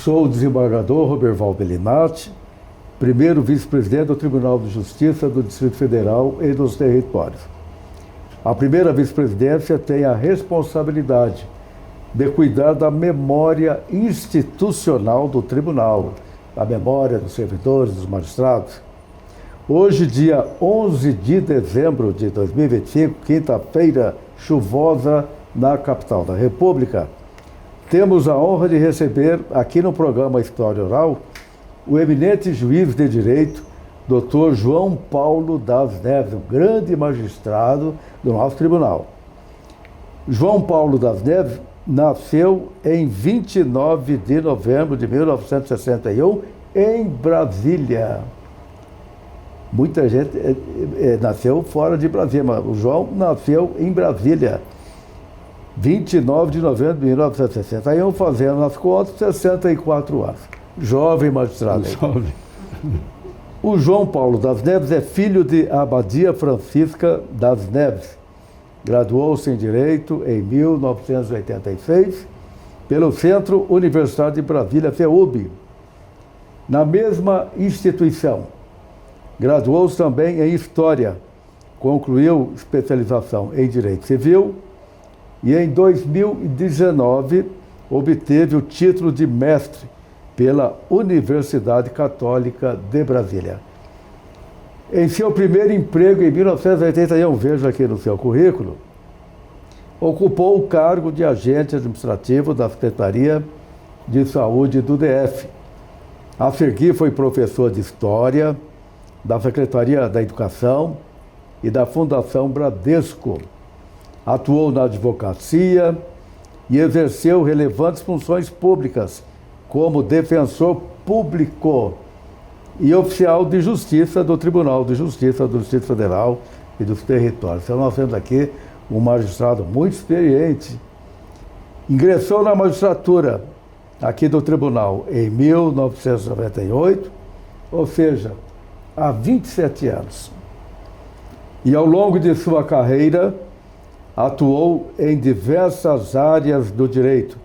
Sou o desembargador Roberval Bellinati, primeiro vice-presidente do Tribunal de Justiça do Distrito Federal e dos territórios. A primeira vice-presidência tem a responsabilidade de cuidar da memória institucional do tribunal, da memória dos servidores, dos magistrados. Hoje, dia 11 de dezembro de 2025, quinta-feira chuvosa na capital da República, temos a honra de receber aqui no programa História Oral o eminente juiz de direito, Dr. João Paulo das Neves, um grande magistrado do nosso tribunal. João Paulo das Neves nasceu em 29 de novembro de 1961 em Brasília. Muita gente nasceu fora de Brasília, mas o João nasceu em Brasília. 29 de novembro de 1961, fazendo as contas, 64 anos. Jovem magistrado. Jovem. O João Paulo das Neves é filho de Abadia Francisca das Neves. Graduou-se em Direito em 1986 pelo Centro Universitário de Brasília, FEUB. Na mesma instituição, graduou-se também em História, concluiu especialização em Direito Civil e em 2019 obteve o título de mestre pela Universidade Católica de Brasília. Em seu primeiro emprego, em 1981, vejo aqui no seu currículo, ocupou o cargo de agente administrativo da Secretaria de Saúde do DF. A seguir, foi professor de História da Secretaria da Educação e da Fundação Bradesco. Atuou na advocacia e exerceu relevantes funções públicas, como defensor público e oficial de justiça do Tribunal de Justiça do Distrito Federal e dos territórios. Então, nós temos aqui um magistrado muito experiente. Ingressou na magistratura aqui do Tribunal em 1998, ou seja, há 27 anos. E ao longo de sua carreira, atuou em diversas áreas do direito,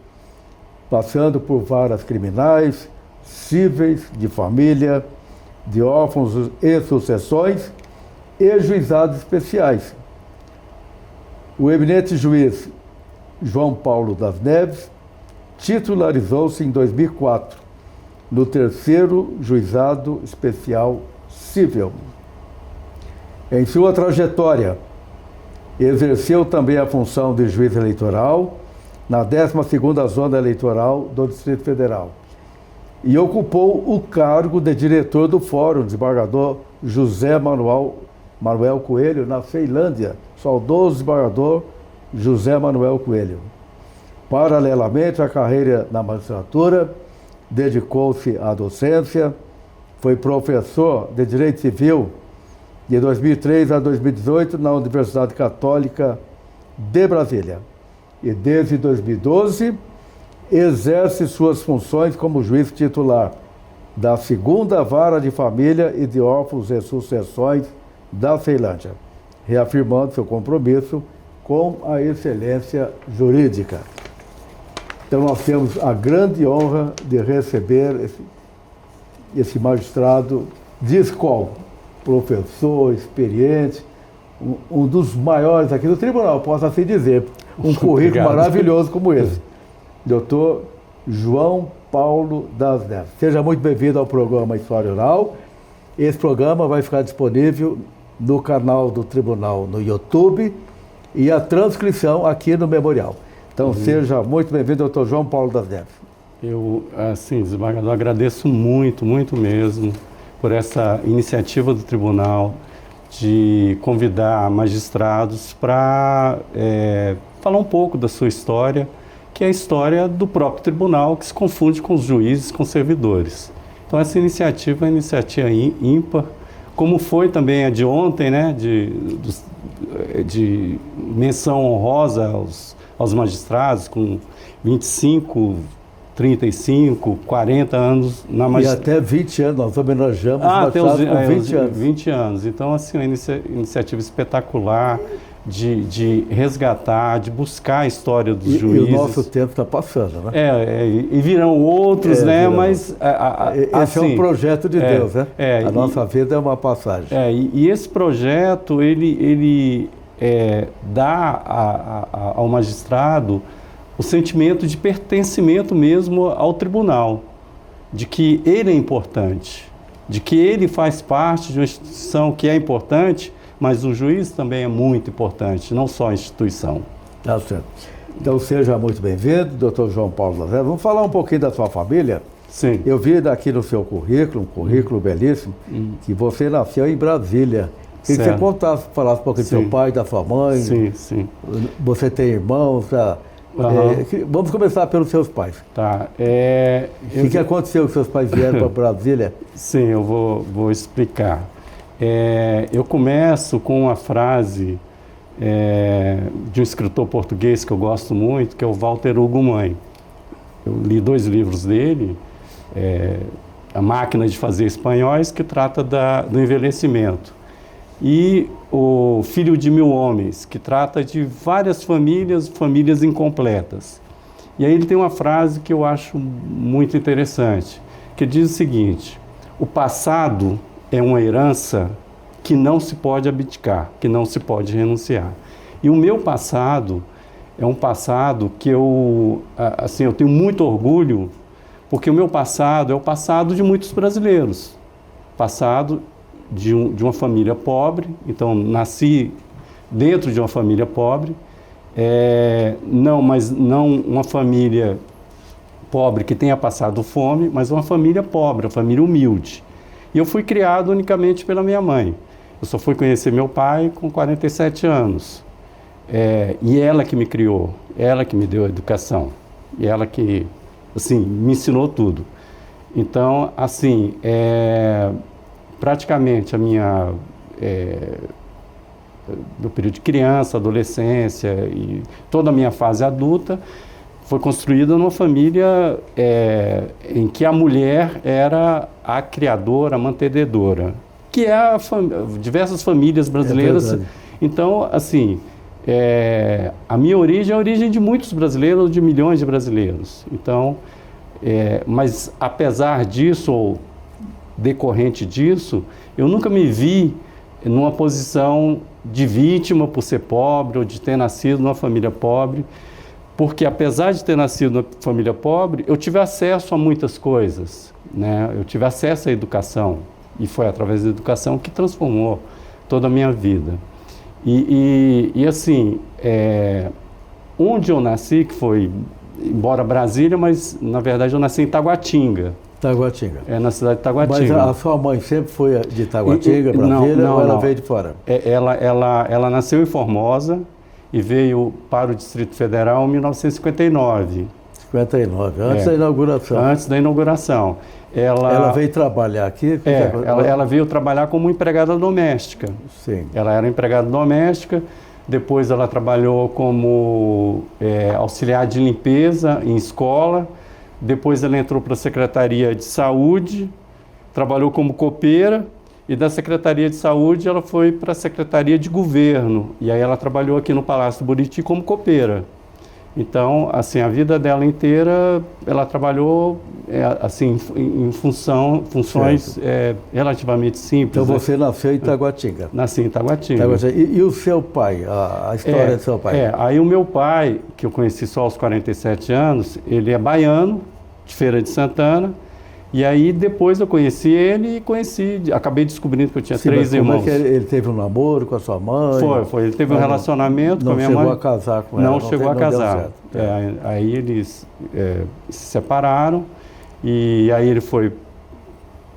passando por varas criminais, cíveis, de família, de órfãos e sucessões e juizados especiais. O eminente juiz João Paulo das Neves titularizou-se em 2004 no terceiro Juizado Especial Cível. Em sua trajetória, exerceu também a função de juiz eleitoral na 12ª Zona Eleitoral do Distrito Federal e ocupou o cargo de diretor do Fórum Desembargador José Manuel Coelho, na Ceilândia, saudoso desembargador José Manuel Coelho. Paralelamente à carreira na magistratura, dedicou-se à docência, foi professor de Direito Civil de 2003 a 2018 na Universidade Católica de Brasília. E desde 2012 exerce suas funções como juiz titular da 2ª Vara de Família e de Órfãos e Sucessões da Ceilândia, reafirmando seu compromisso com a excelência jurídica. Então nós temos a grande honra de receber esse magistrado de escola, professor, experiente, um dos maiores aqui do tribunal, posso assim dizer. Um currículo maravilhoso como esse. Doutor João Paulo das Neves. Seja muito bem-vindo ao programa História Oral. Esse programa vai ficar disponível no canal do Tribunal no YouTube e a transcrição aqui no Memorial. Então, seja muito bem-vindo, doutor João Paulo das Neves. Eu, assim, desembargador, agradeço muito, muito mesmo por essa iniciativa do Tribunal de convidar magistrados para falar um pouco da sua história, que é a história do próprio tribunal, que se confunde com os juízes, com os servidores. Então, essa iniciativa é uma iniciativa ímpar, como foi também a de ontem, né, de menção honrosa aos magistrados, com 25, 35, 40 anos na magistratura. E até 20 anos, nós homenageamos magistrados com 20 anos. 20 anos. Então, assim, uma iniciativa espetacular, de resgatar, de buscar a história dos E juízes. o nosso tempo está passando, né? E virão outros, né? Virão. Mas Esse assim, é um projeto de Deus, né? A nossa e, vida é uma passagem. e esse projeto, ele dá ao magistrado o sentimento de pertencimento mesmo ao tribunal, de que ele é importante, de que ele faz parte de uma instituição que é importante, mas o juiz também é muito importante, não só a instituição. Tá certo. Então seja muito bem-vindo, doutor João Paulo das Neves. Vamos falar um pouquinho da sua família? Sim. Eu vi daqui no seu currículo, um currículo belíssimo, que você nasceu em Brasília. Queria que você contasse, falasse um pouquinho do seu pai, da sua mãe. Sim, sim. Você tem irmãos, tá? Vamos começar pelos seus pais. Tá. O que aconteceu que seus pais vieram para Brasília? Sim, eu vou explicar. Eu começo com uma frase de um escritor português que eu gosto muito, que é o Walter Hugo Mãe. Eu li 2 livros dele, A Máquina de Fazer Espanhóis, que trata do envelhecimento, e O Filho de Mil Homens, que trata de várias famílias incompletas. E aí ele tem uma frase que eu acho muito interessante, que diz o seguinte: o passado é uma herança que não se pode abdicar, que não se pode renunciar. E o meu passado é um passado que eu tenho muito orgulho, porque o meu passado é o passado de muitos brasileiros. Passado de uma família pobre, então nasci dentro de uma família pobre, mas não uma família pobre que tenha passado fome, mas uma família pobre, uma família humilde. E eu fui criado unicamente pela minha mãe. Eu só fui conhecer meu pai com 47 anos. E ela que me criou, ela que me deu a educação, e ela que, assim, me ensinou tudo. Então, assim, praticamente meu período de criança, adolescência e toda a minha fase adulta foi construída numa família em que a mulher era a criadora, a mantenedora, que é diversas famílias brasileiras. Então, assim, a minha origem é a origem de muitos brasileiros, de milhões de brasileiros. Então, mas apesar disso, ou decorrente disso, eu nunca me vi numa posição de vítima por ser pobre ou de ter nascido numa família pobre, porque apesar de ter nascido numa família pobre, eu tive acesso a muitas coisas, né? Eu tive acesso à educação, e foi através da educação que transformou toda a minha vida. E assim, onde eu nasci, que foi, embora Brasília, mas na verdade eu nasci em Taguatinga. Taguatinga. Na cidade de Taguatinga. Mas a sua mãe sempre foi de Taguatinga, Brasília, ou ela veio de fora? Ela nasceu em Formosa e veio para o Distrito Federal em 1959. 59, antes da inauguração. Antes da inauguração. Ela veio trabalhar aqui? Ela veio trabalhar como empregada doméstica. Sim. Ela era empregada doméstica, depois ela trabalhou como auxiliar de limpeza em escola, depois ela entrou para a Secretaria de Saúde, trabalhou como copeira, e da Secretaria de Saúde ela foi para a Secretaria de Governo, e aí ela trabalhou aqui no Palácio do Buriti como copeira. Então, assim, a vida dela inteira, ela trabalhou assim, em funções relativamente simples. Então você nasceu em Taguatinga? Nasci em Taguatinga. E o seu pai, a história do seu pai? Aí o meu pai, que eu conheci só aos 47 anos, ele é baiano, de Feira de Santana, e aí depois eu conheci ele e acabei descobrindo que eu tinha 3 irmãos. Como é que ele teve um namoro com a sua mãe? Foi. Ele teve um relacionamento com a minha mãe. Não chegou a casar com ela? Não chegou a casar. Aí eles se separaram, e aí ele foi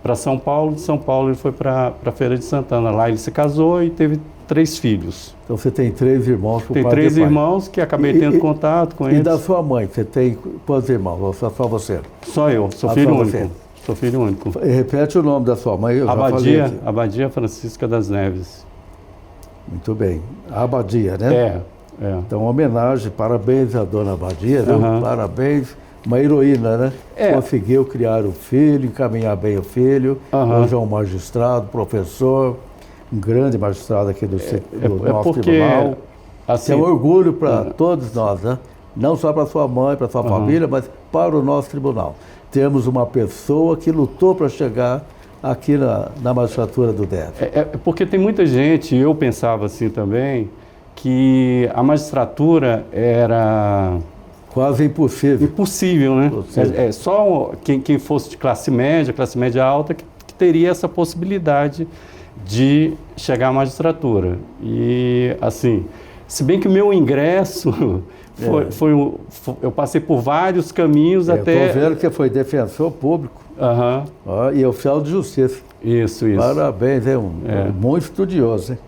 para São Paulo, de São Paulo ele foi para Feira de Santana. Lá ele se casou e teve 3 filhos. Então você tem 3 irmãos por Tem parte 3 de pai. irmãos que acabei tendo contato com eles. E da sua mãe, você tem quantos irmãos? Ou só você? Só eu, sou filho único. Sou filho único. Repete o nome da sua mãe. Abadia Francisca das Neves. Muito bem. A Abadia, né? Então, homenagem, parabéns à dona Abadia, né? Parabéns. Uma heroína, né? Conseguiu criar o filho, encaminhar bem o filho. Hoje é um magistrado, professor, um grande magistrado aqui do nosso tribunal. assim, é um orgulho para todos nós, né? Não só para sua mãe, para sua família, mas para o nosso tribunal. Temos uma pessoa que lutou para chegar aqui na magistratura do DF. Porque tem muita gente, eu pensava assim também, que a magistratura era... Quase impossível. Impossível, né? Impossível. Só quem fosse de classe média alta, que teria essa possibilidade de chegar à magistratura. E, assim, se bem que o meu ingresso eu passei por vários caminhos até... Estou vendo que você foi defensor público e oficial de justiça. Isso. Parabéns, muito estudioso, hein?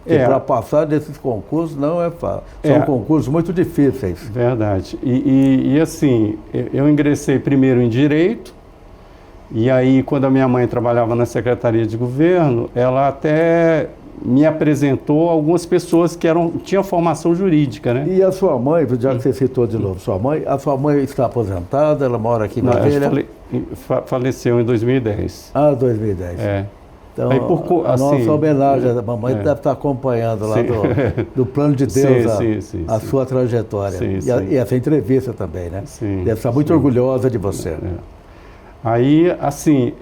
Porque para passar desses concursos não é fácil. São concursos muito difíceis. Verdade. E assim, eu ingressei primeiro em Direito, e aí quando a minha mãe trabalhava na Secretaria de Governo, ela até me apresentou algumas pessoas que tinham formação jurídica, né? E a sua mãe, já que você citou de novo a sua mãe está aposentada, ela mora aqui em Brasília? Faleceu em 2010. 2010. Então, aí, a nossa homenagem à mamãe deve estar acompanhando lá do plano de Deus a sua trajetória. E essa entrevista também, né? Deve estar muito orgulhosa de você. Aí, assim,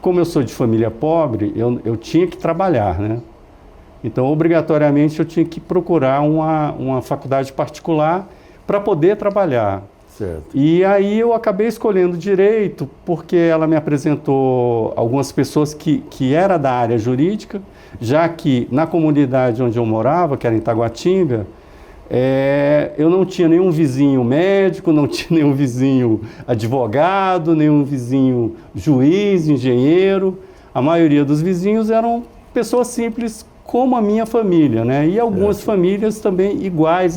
como eu sou de família pobre, eu tinha que trabalhar, né? Então, obrigatoriamente, eu tinha que procurar uma faculdade particular para poder trabalhar. Certo. E aí eu acabei escolhendo Direito, porque ela me apresentou algumas pessoas que era da área jurídica, já que na comunidade onde eu morava, que era em Taguatinga, eu não tinha nenhum vizinho médico, não tinha nenhum vizinho advogado, nenhum vizinho juiz, engenheiro. A maioria dos vizinhos eram pessoas simples como a minha família, né? E algumas famílias também iguais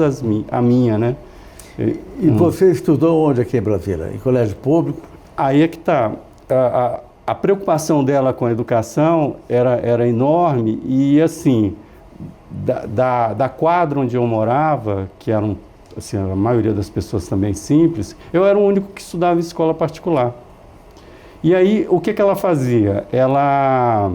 à minha, né? E você estudou onde aqui em Brasília? Em colégio público? Aí é que está. A preocupação dela com a educação era enorme e, assim, da quadra onde eu morava, que eram, assim, a maioria das pessoas também simples, eu era o único que estudava em escola particular. E aí, o que ela fazia? Ela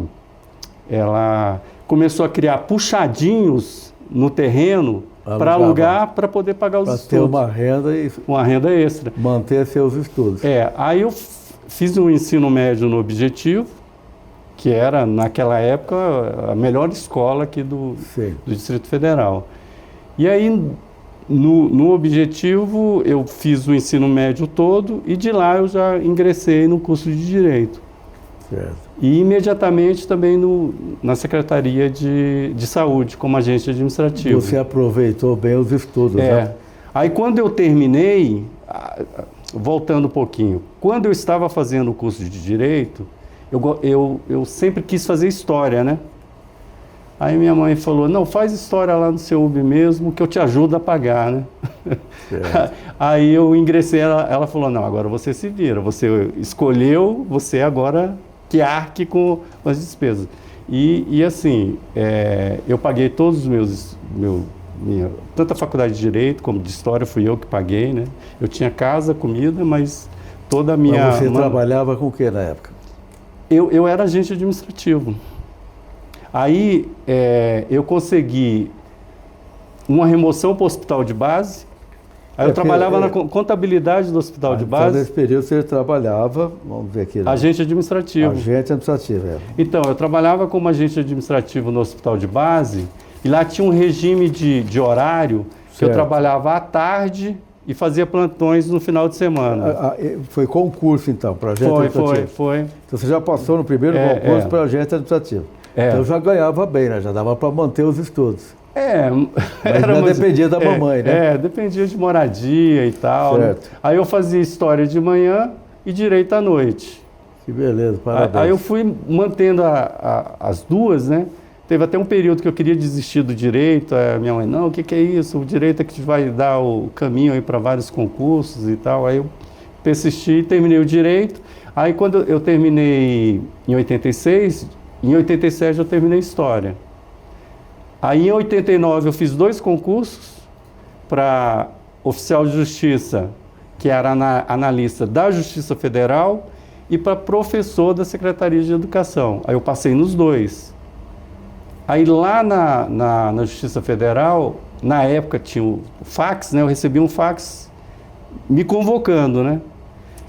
começou a criar puxadinhos no terreno para alugar, para poder pagar os estudos. Para ter uma renda extra. Manter seus estudos. Aí eu fiz um ensino médio no Objetivo, que era, naquela época, a melhor escola aqui do Distrito Federal. E aí, no Objetivo, eu fiz o ensino médio todo e de lá eu já ingressei no curso de Direito. Certo. E imediatamente também na Secretaria de Saúde, como agente administrativo. Você aproveitou bem os estudos, né? Aí quando eu terminei, voltando um pouquinho, quando eu estava fazendo o curso de Direito, eu sempre quis fazer História, né? Aí minha mãe falou, não, faz História lá no seu UB mesmo, que eu te ajudo a pagar, né? Aí eu ingressei, ela falou, não, agora você se vira, você escolheu, você agora que arque com as despesas. E assim, eu paguei todos os tanto a faculdade de Direito como de História fui eu que paguei, né? Eu tinha casa, comida, mas toda a minha... Mas você trabalhava com o que na época? Eu era agente administrativo. Aí eu consegui uma remoção para o hospital de base. Aí eu trabalhava na contabilidade do hospital de base. Então, nesse período você trabalhava, vamos ver aqui. Agente administrativo. Agente administrativo, Então, eu trabalhava como agente administrativo no hospital de base e lá tinha um regime de horário que eu trabalhava à tarde e fazia plantões no final de semana. Foi concurso, então, para agente administrativo? Foi. Então, você já passou no primeiro concurso para agente administrativo. Então, já ganhava bem, né? Já dava para manter os estudos. Mas dependia da mamãe, né? Dependia de moradia e tal. Certo. Né? Aí eu fazia História de manhã e Direito à noite. Que beleza, parabéns. Aí eu fui mantendo as duas, né? Teve até um período que eu queria desistir do Direito, minha mãe, não, o que é isso? O Direito é que vai dar o caminho aí para vários concursos e tal. Aí eu persisti e terminei o Direito. Aí quando eu terminei em 86, em 87 eu terminei História. Aí em 89 eu fiz 2 concursos para oficial de justiça, que era analista da Justiça Federal, e para professor da Secretaria de Educação. Aí eu passei nos 2. Aí lá na Justiça Federal, na época tinha o fax, né? Eu recebi um fax me convocando, né?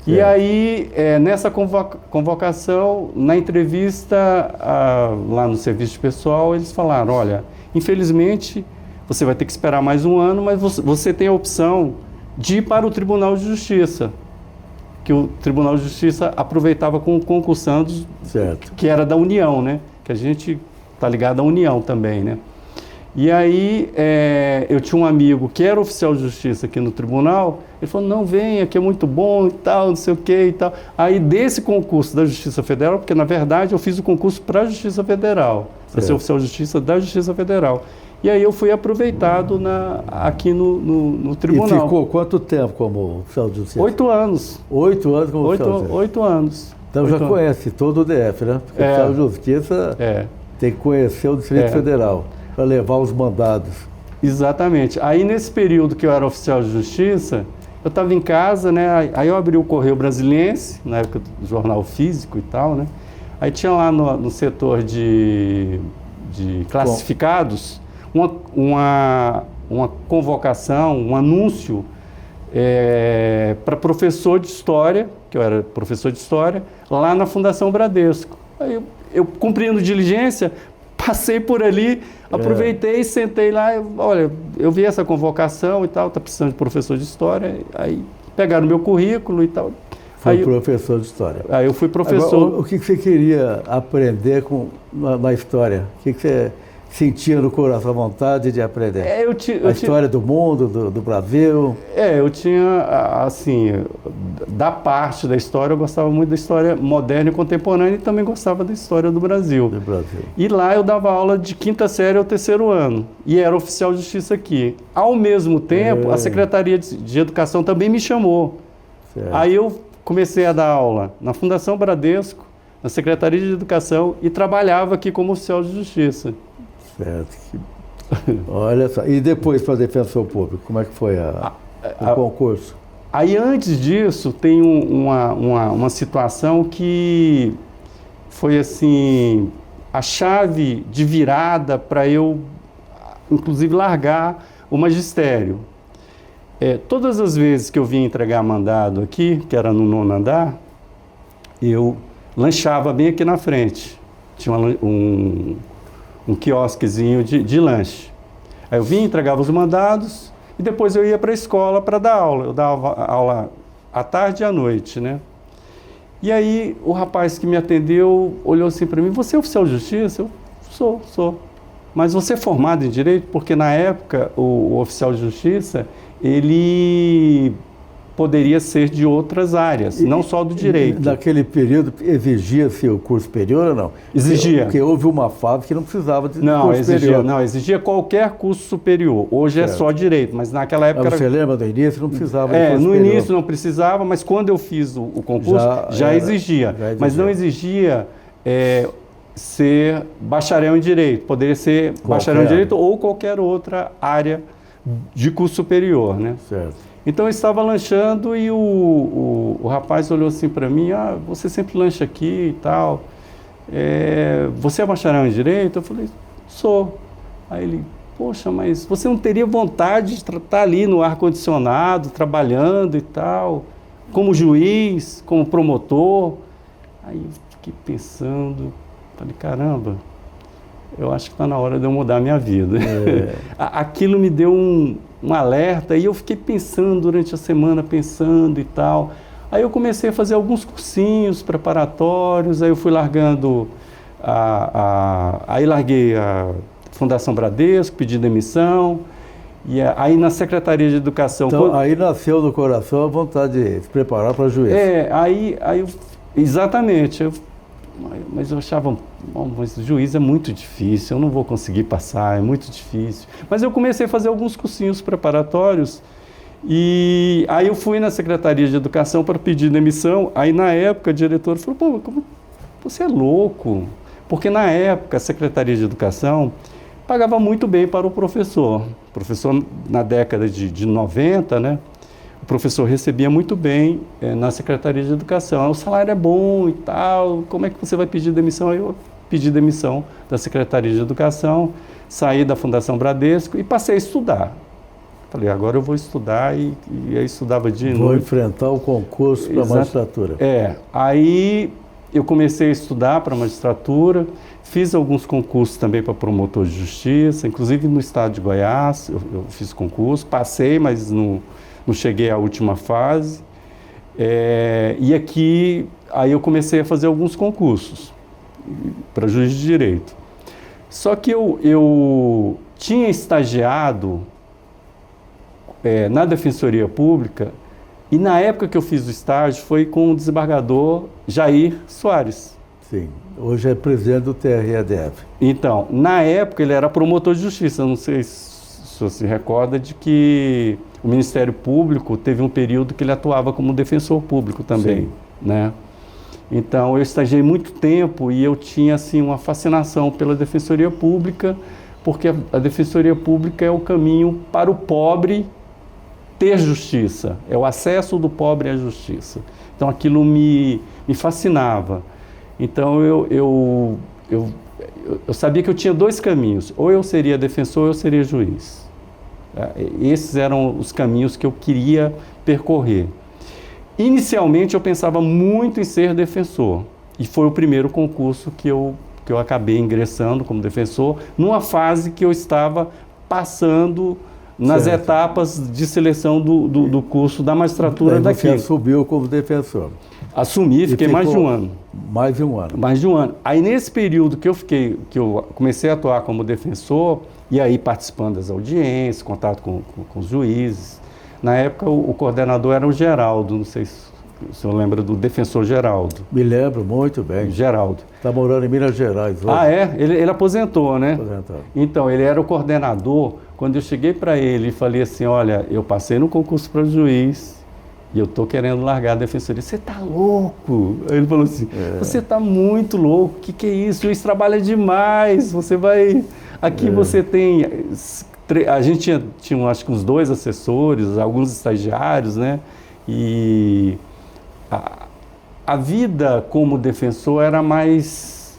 E aí, nessa convocação, na entrevista lá no serviço pessoal, eles falaram, olha, infelizmente, você vai ter que esperar mais um ano, mas você tem a opção de ir para o Tribunal de Justiça, que o Tribunal de Justiça aproveitava com concursandos, certo, que era da União, né? Que a gente está ligado à União também, né? E aí, eu tinha um amigo que era oficial de justiça aqui no tribunal, ele falou, não, venha, que é muito bom e tal, não sei o que e tal. Aí, desse concurso da Justiça Federal, porque, na verdade, eu fiz o concurso para a Justiça Federal, para ser oficial de justiça da Justiça Federal. E aí, eu fui aproveitado aqui no tribunal. E ficou quanto tempo como oficial de justiça? 8 anos. 8 anos como oficial de justiça? 8 anos. Então, já conhece todo o DF, né? Porque oficial de justiça tem que conhecer o Distrito Federal para levar os mandados. Exatamente. Aí, nesse período que eu era oficial de justiça, eu estava em casa, né? Aí eu abri o Correio Brasiliense, na época do jornal físico e tal, né? Aí tinha lá no setor de classificados uma convocação, um anúncio para professor de História, que eu era professor de História, lá na Fundação Bradesco. Aí eu cumprindo diligência, passei por ali, aproveitei, sentei lá, olha, eu vi essa convocação e tal, tá precisando de professor de História, aí pegaram meu currículo e tal. Foi professor de História. Aí eu fui professor. Agora, o que você queria aprender na História? O que você sentia no coração a vontade de aprender? A história do mundo, do Brasil? Eu tinha, assim, da parte da história, eu gostava muito da história moderna e contemporânea e também gostava da história do Brasil. Do Brasil. E lá eu dava aula de 5ª série ao 3º ano e era oficial de justiça aqui. Ao mesmo tempo, a Secretaria de Educação também me chamou. Certo. Aí eu comecei a dar aula na Fundação Bradesco, na Secretaria de Educação e trabalhava aqui como oficial de justiça. Certo. Olha só. E depois para defensor público, como é que foi o concurso? Aí antes disso tem uma situação que foi assim a chave de virada para eu, inclusive, largar o magistério. Todas as vezes que eu vinha entregar mandado aqui, que era no 9º andar, eu lanchava bem aqui na frente. Tinha um quiosquezinho de lanche. Aí eu vinha, entregava os mandados e depois eu ia para a escola para dar aula. Eu dava aula à tarde e à noite, né? E aí o rapaz que me atendeu olhou assim para mim, você é oficial de justiça? Eu sou. Mas você é formado em Direito? Porque na época o oficial de justiça, ele poderia ser de outras áreas, não só do Direito. Naquele período exigia-se o curso superior ou não? Exigia. Porque houve uma fase que não precisava de curso superior. Não, exigia qualquer curso superior. Hoje é só Direito, mas naquela época... Você lembra do início? Não precisava de curso no superior. início não precisava, mas quando eu fiz o concurso, já exigia. Mas não exigia ser bacharel em Direito. Poderia ser bacharel em Direito ou qualquer outra área de curso superior, né? Certo. Então eu estava lanchando e o rapaz olhou assim para mim, você sempre lancha aqui e tal, você é bacharel em Direito? Eu falei, sou. Aí ele, poxa, mas você não teria vontade de estar ali no ar-condicionado, trabalhando e tal, como juiz, como promotor? Aí eu fiquei pensando, falei, caramba, eu acho que está na hora de eu mudar a minha vida. Aquilo me deu um alerta e eu fiquei pensando durante a semana, pensando e tal. Aí eu comecei a fazer alguns cursinhos preparatórios, aí eu fui largando, aí larguei a Fundação Bradesco, pedi demissão, e aí na Secretaria de Educação... Então, aí nasceu no coração a vontade de se preparar para juiz. Exatamente. Mas eu achava, mas juiz é muito difícil, eu não vou conseguir passar, é muito difícil. Mas eu comecei a fazer alguns cursinhos preparatórios e aí eu fui na Secretaria de Educação para pedir demissão. Aí na época a diretora falou, como você é louco? Porque na época a Secretaria de Educação pagava muito bem para o professor. O professor na década de 90, né? O professor recebia muito bem na Secretaria de Educação. O salário é bom e tal, como é que você vai pedir demissão? Aí eu pedi demissão da Secretaria de Educação, saí da Fundação Bradesco e passei a estudar. Falei, agora eu vou estudar e aí estudava de noite. Vou enfrentar o concurso para a magistratura. Aí eu comecei a estudar para a magistratura, fiz alguns concursos também para promotor de justiça, inclusive no estado de Goiás, eu fiz concurso, passei, mas não cheguei à última fase. E aqui, aí eu comecei a fazer alguns concursos para juiz de direito. Só que eu tinha estagiado na Defensoria Pública, e na época que eu fiz o estágio foi com o desembargador Jair Soares. Sim, hoje é presidente do TRE-DF. Então, na época ele era promotor de justiça, não sei se você se recorda de que o Ministério Público teve um período que ele atuava como defensor público também, né? Então, eu estagiei muito tempo e eu tinha, assim, uma fascinação pela Defensoria Pública, porque a Defensoria Pública é o caminho para o pobre ter justiça, é o acesso do pobre à justiça. Então, aquilo me fascinava. Então, eu sabia que eu tinha dois caminhos, ou eu seria defensor ou eu seria juiz. Esses eram os caminhos que eu queria percorrer. Inicialmente, eu pensava muito em ser defensor, e foi o primeiro concurso que eu acabei ingressando como defensor, numa fase que eu estava passando nas etapas de seleção do curso da magistratura daqui. Você assumiu como defensor. Assumi, fiquei mais de um ano. Mais de um ano. Mais de um ano. Aí nesse período que eu comecei a atuar como defensor, e aí participando das audiências, contato com os juízes. Na época o coordenador era o Geraldo, não sei se o senhor lembra do defensor Geraldo. Me lembro muito bem. Geraldo. Está morando em Minas Gerais hoje. Ah, é? Ele aposentou, né? Aposentou. Então, ele era o coordenador. Quando eu cheguei para ele e falei assim, olha, eu passei no concurso para juiz e eu estou querendo largar a defensoria. Você está louco? Aí ele falou assim, você está muito louco, o que é isso? O juiz trabalha demais, você vai... Aqui você tem... A gente tinha acho que uns 2 assessores, alguns estagiários, né? E a vida como defensor era mais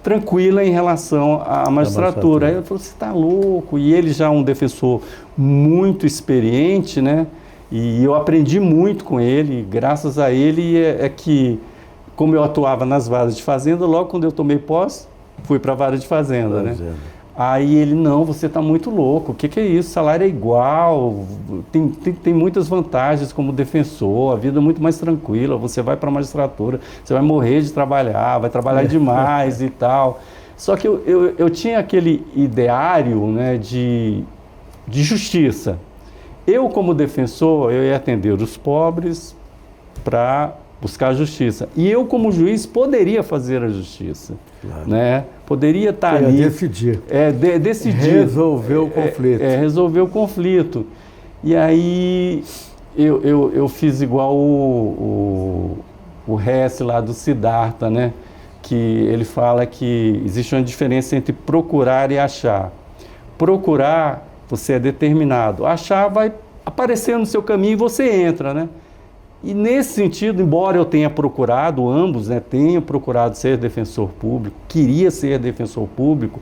tranquila em relação à magistratura. Aí eu falei, você está louco? E ele já é um defensor muito experiente, né? E eu aprendi muito com ele, graças a ele que, como eu atuava nas varas de fazenda, logo quando eu tomei posse, fui para a vara de fazenda, né? Aí ele, não, você está muito louco, o que é isso? O salário é igual, tem muitas vantagens como defensor, a vida é muito mais tranquila, você vai para a magistratura, você vai morrer de trabalhar, vai trabalhar demais e tal. Só que eu tinha aquele ideário, né, de justiça. Eu, como defensor, eu ia atender os pobres para buscar a justiça. E eu, como juiz, poderia fazer a justiça. Claro. Né? Poderia estar ali... decidir. Decidir. Resolver o conflito. Resolver o conflito. E aí, eu fiz igual o Hess lá do Siddhartha, né? Que ele fala que existe uma diferença entre procurar e achar. Procurar, você é determinado. Achar vai aparecer no seu caminho e você entra, né? E nesse sentido, embora eu tenha procurado, ambos, né, tenham procurado ser defensor público, queria ser defensor público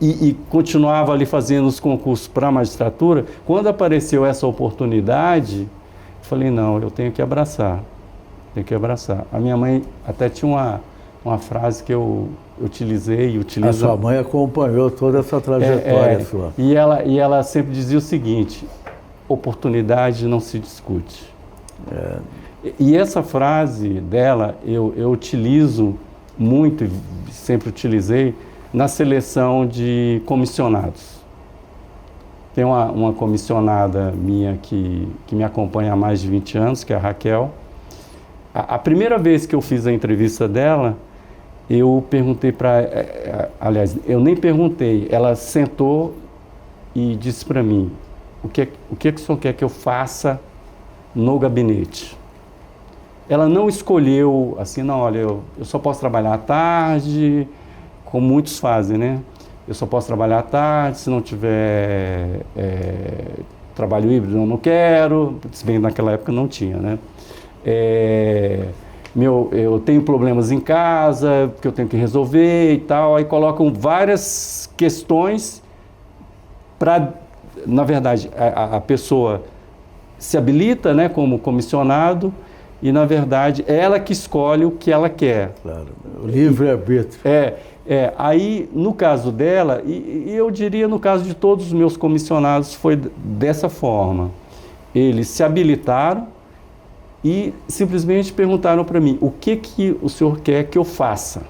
e continuava ali fazendo os concursos para a magistratura, quando apareceu essa oportunidade, eu falei, não, eu tenho que abraçar, A minha mãe até tinha uma frase que eu utilizei e utilizo... A sua mãe acompanhou toda essa trajetória sua. E ela sempre dizia o seguinte, oportunidade não se discute. E essa frase dela eu utilizo muito, e sempre utilizei, na seleção de comissionados. Tem uma comissionada minha que me acompanha há mais de 20 anos, que é a Raquel. A primeira vez que eu fiz a entrevista dela, eu perguntei para... aliás, eu nem perguntei, ela sentou e disse para mim, o que o senhor quer que eu faça no gabinete? Ela não escolheu assim, não, olha, eu só posso trabalhar à tarde, como muitos fazem, né? Eu só posso trabalhar à tarde, se não tiver trabalho híbrido, eu não quero, se bem naquela época não tinha, né? eu tenho problemas em casa, que eu tenho que resolver e tal, aí colocam várias questões para, na verdade, a pessoa se habilita, né, como comissionado e, na verdade, ela que escolhe o que ela quer. Claro, o livre-arbítrio. Aí, no caso dela, e eu diria no caso de todos os meus comissionados, foi dessa forma. Eles se habilitaram e simplesmente perguntaram para mim, o que o senhor quer que eu faça?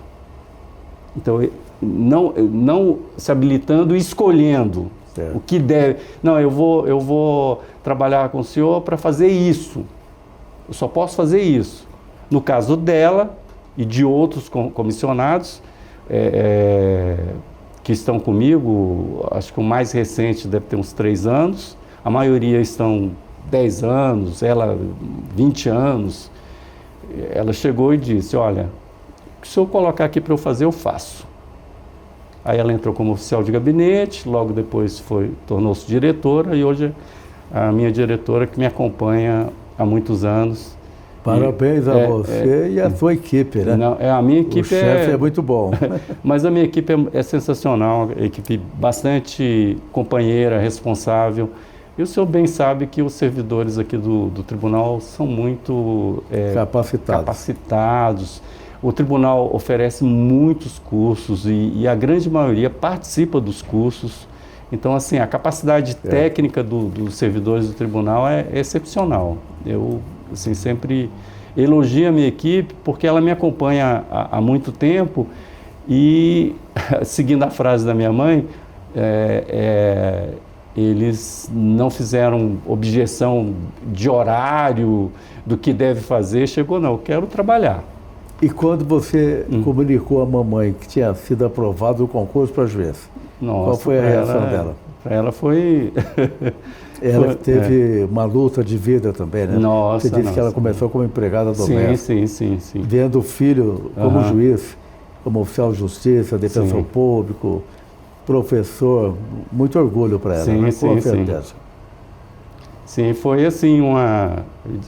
Então, não se habilitando e escolhendo o que deve. Não, eu vou trabalhar com o senhor para fazer isso. Eu só posso fazer isso. No caso dela e de outros comissionados que estão comigo, acho que o mais recente deve ter uns 3 anos, a maioria estão 10 anos, ela 20 anos. Ela chegou e disse, olha, o que o senhor colocar aqui para eu fazer, eu faço. Aí ela entrou como oficial de gabinete, logo depois tornou-se diretora e hoje a minha diretora que me acompanha há muitos anos. Parabéns a você e a sua equipe, né? Não, a minha equipe o chefe é muito bom. Mas a minha equipe é sensacional, equipe bastante companheira, responsável. E o senhor bem sabe que os servidores aqui do tribunal são muito capacitados. O tribunal oferece muitos cursos e a grande maioria participa dos cursos. Então, assim, a capacidade técnica dos servidores do tribunal é excepcional. Eu, assim, sempre elogio a minha equipe porque ela me acompanha há muito tempo e, seguindo a frase da minha mãe, eles não fizeram objeção de horário, do que deve fazer. Chegou, não, eu quero trabalhar. E quando você comunicou à mamãe que tinha sido aprovado o concurso para juiz, qual foi a reação dela? Para ela foi... Ela teve uma luta de vida também, né? Nossa, você disse que ela começou como empregada doméstica. Sim. Vendo o filho como juiz, como oficial de justiça, defensor público, professor, muito orgulho para ela, com certeza. Sim, foi assim uma...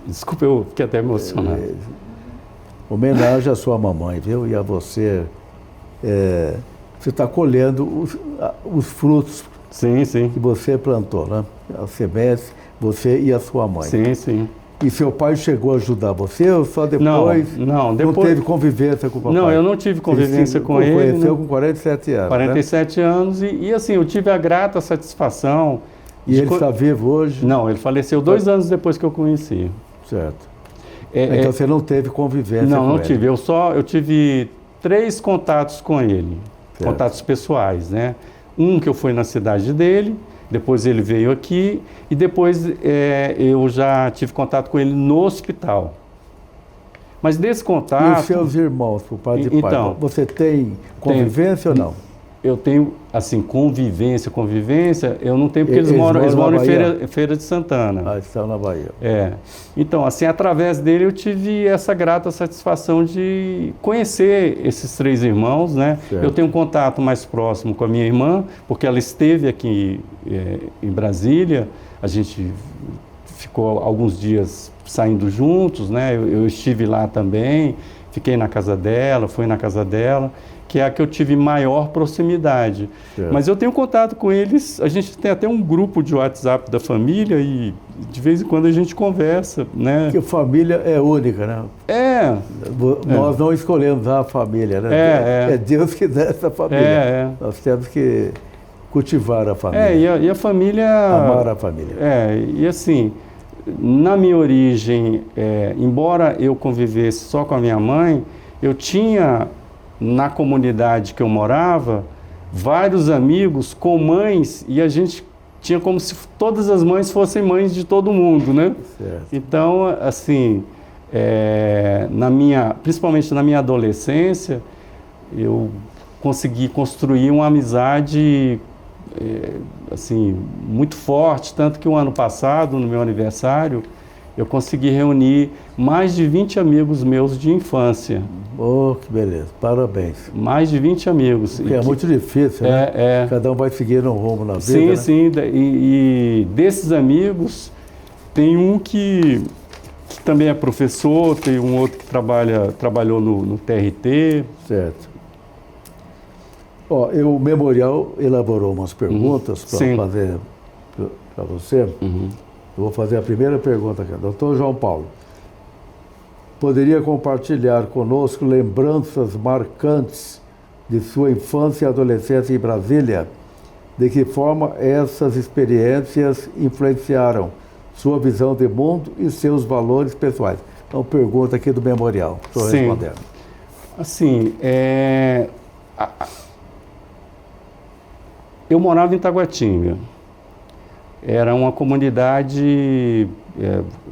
Desculpa, eu fiquei até emocionado. Homenagem à sua mamãe, viu? E a você. Você está colhendo os frutos que você plantou, né? As sementes, você e a sua mãe. Sim. E seu pai chegou a ajudar você ou só depois? Não, depois... Não teve convivência com o papai? Não, eu não tive convivência com ele. Ele conheceu com 47 anos. 47 anos e assim, eu tive a grata satisfação. E ele está vivo hoje? Não, ele faleceu 2 anos depois que eu conheci. Certo. Então você não teve convivência com ele? Não tive. Eu tive 3 contatos com ele. Certo. Contatos pessoais, né? Um que eu fui na cidade dele, depois ele veio aqui e depois eu já tive contato com ele no hospital. Mas desse contato... E os seus irmãos, por pai de pai, então, você tem convivência ou não? Eu tenho, assim, convivência, eu não tenho porque eles moram em Feira de Santana. Ah, estão na Bahia. Então, assim, através dele eu tive essa grata satisfação de conhecer esses 3 irmãos, né? Certo. Eu tenho um contato mais próximo com a minha irmã, porque ela esteve aqui em Brasília, a gente ficou alguns dias saindo juntos, né? Eu estive lá também, fiquei na casa dela, fui na casa dela, que é a que eu tive maior proximidade. Certo. Mas eu tenho contato com eles, a gente tem até um grupo de WhatsApp da família e de vez em quando a gente conversa, né? Porque a família é única, né? Nós não escolhemos a família, né? É Deus que dá essa família. Nós temos que cultivar a família. E a família... Amar a família. E assim, na minha origem, embora eu convivesse só com a minha mãe, eu tinha... Na comunidade que eu morava, vários amigos com mães e a gente tinha como se todas as mães fossem mães de todo mundo, né? Certo. Então, assim, principalmente na minha adolescência, eu consegui construir uma amizade assim, muito forte, tanto que o ano passado, no meu aniversário, eu consegui reunir mais de 20 amigos meus de infância. Oh, que beleza. Parabéns. Mais de 20 amigos. Porque é muito difícil, né? Cada um vai seguir um rumo na vida, né? Sim. E desses amigos, tem um que que também é professor, tem um outro que trabalhou no TRT. Certo. Ó, o Memorial elaborou umas perguntas para fazer para você. Eu vou fazer a primeira pergunta aqui. Doutor João Paulo, poderia compartilhar conosco lembranças marcantes de sua infância e adolescência em Brasília? De que forma essas experiências influenciaram sua visão de mundo e seus valores pessoais? Então, pergunta aqui do Memorial. Estou respondendo. Assim, eu morava em Taguatinga. Era uma comunidade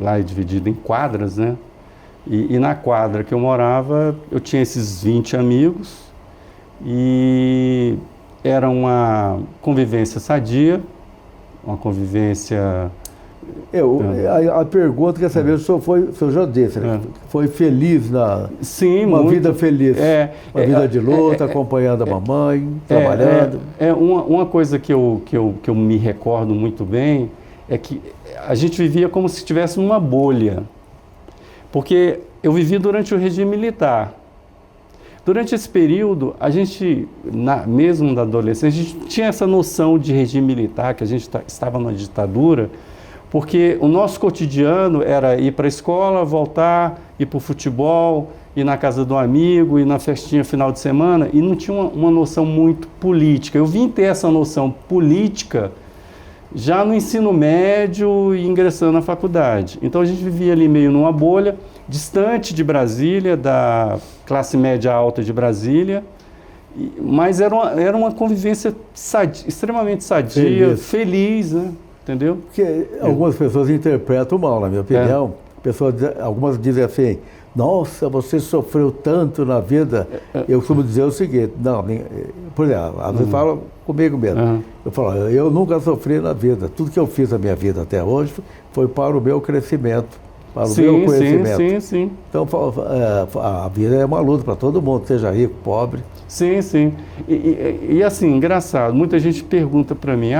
lá dividida em quadras, né? E na quadra que eu morava, eu tinha esses 20 amigos e era uma convivência sadia, uma convivência... A pergunta quer saber se o senhor já disse, né? Foi feliz Sim, uma muito. vida feliz, uma vida de luta, acompanhando a mamãe, trabalhando. Uma coisa que eu me recordo muito bem é que a gente vivia como se estivesse numa bolha, porque eu vivi durante o regime militar. Durante esse período, a gente, mesmo na adolescência, a gente tinha essa noção de regime militar, que a gente estava numa ditadura, porque o nosso cotidiano era ir para a escola, voltar, ir para o futebol, ir na casa do amigo, ir na festinha final de semana, e não tinha uma noção muito política. Eu vim ter essa noção política já no ensino médio e ingressando na faculdade. Então a gente vivia ali meio numa bolha, distante de Brasília, da classe média alta de Brasília, mas era uma convivência extremamente sadia, feliz, né? Entendeu? Porque algumas pessoas interpretam mal, na minha opinião. Algumas dizem assim, nossa, você sofreu tanto na vida. Eu costumo dizer o seguinte, não, por exemplo, às vezes fala comigo mesmo. Eu falo, eu nunca sofri na vida. Tudo que eu fiz na minha vida até hoje foi para o meu crescimento, para o meu conhecimento. Sim. Então, a vida é uma luta para todo mundo, seja rico, pobre. Sim. E assim, engraçado, muita gente pergunta para mim,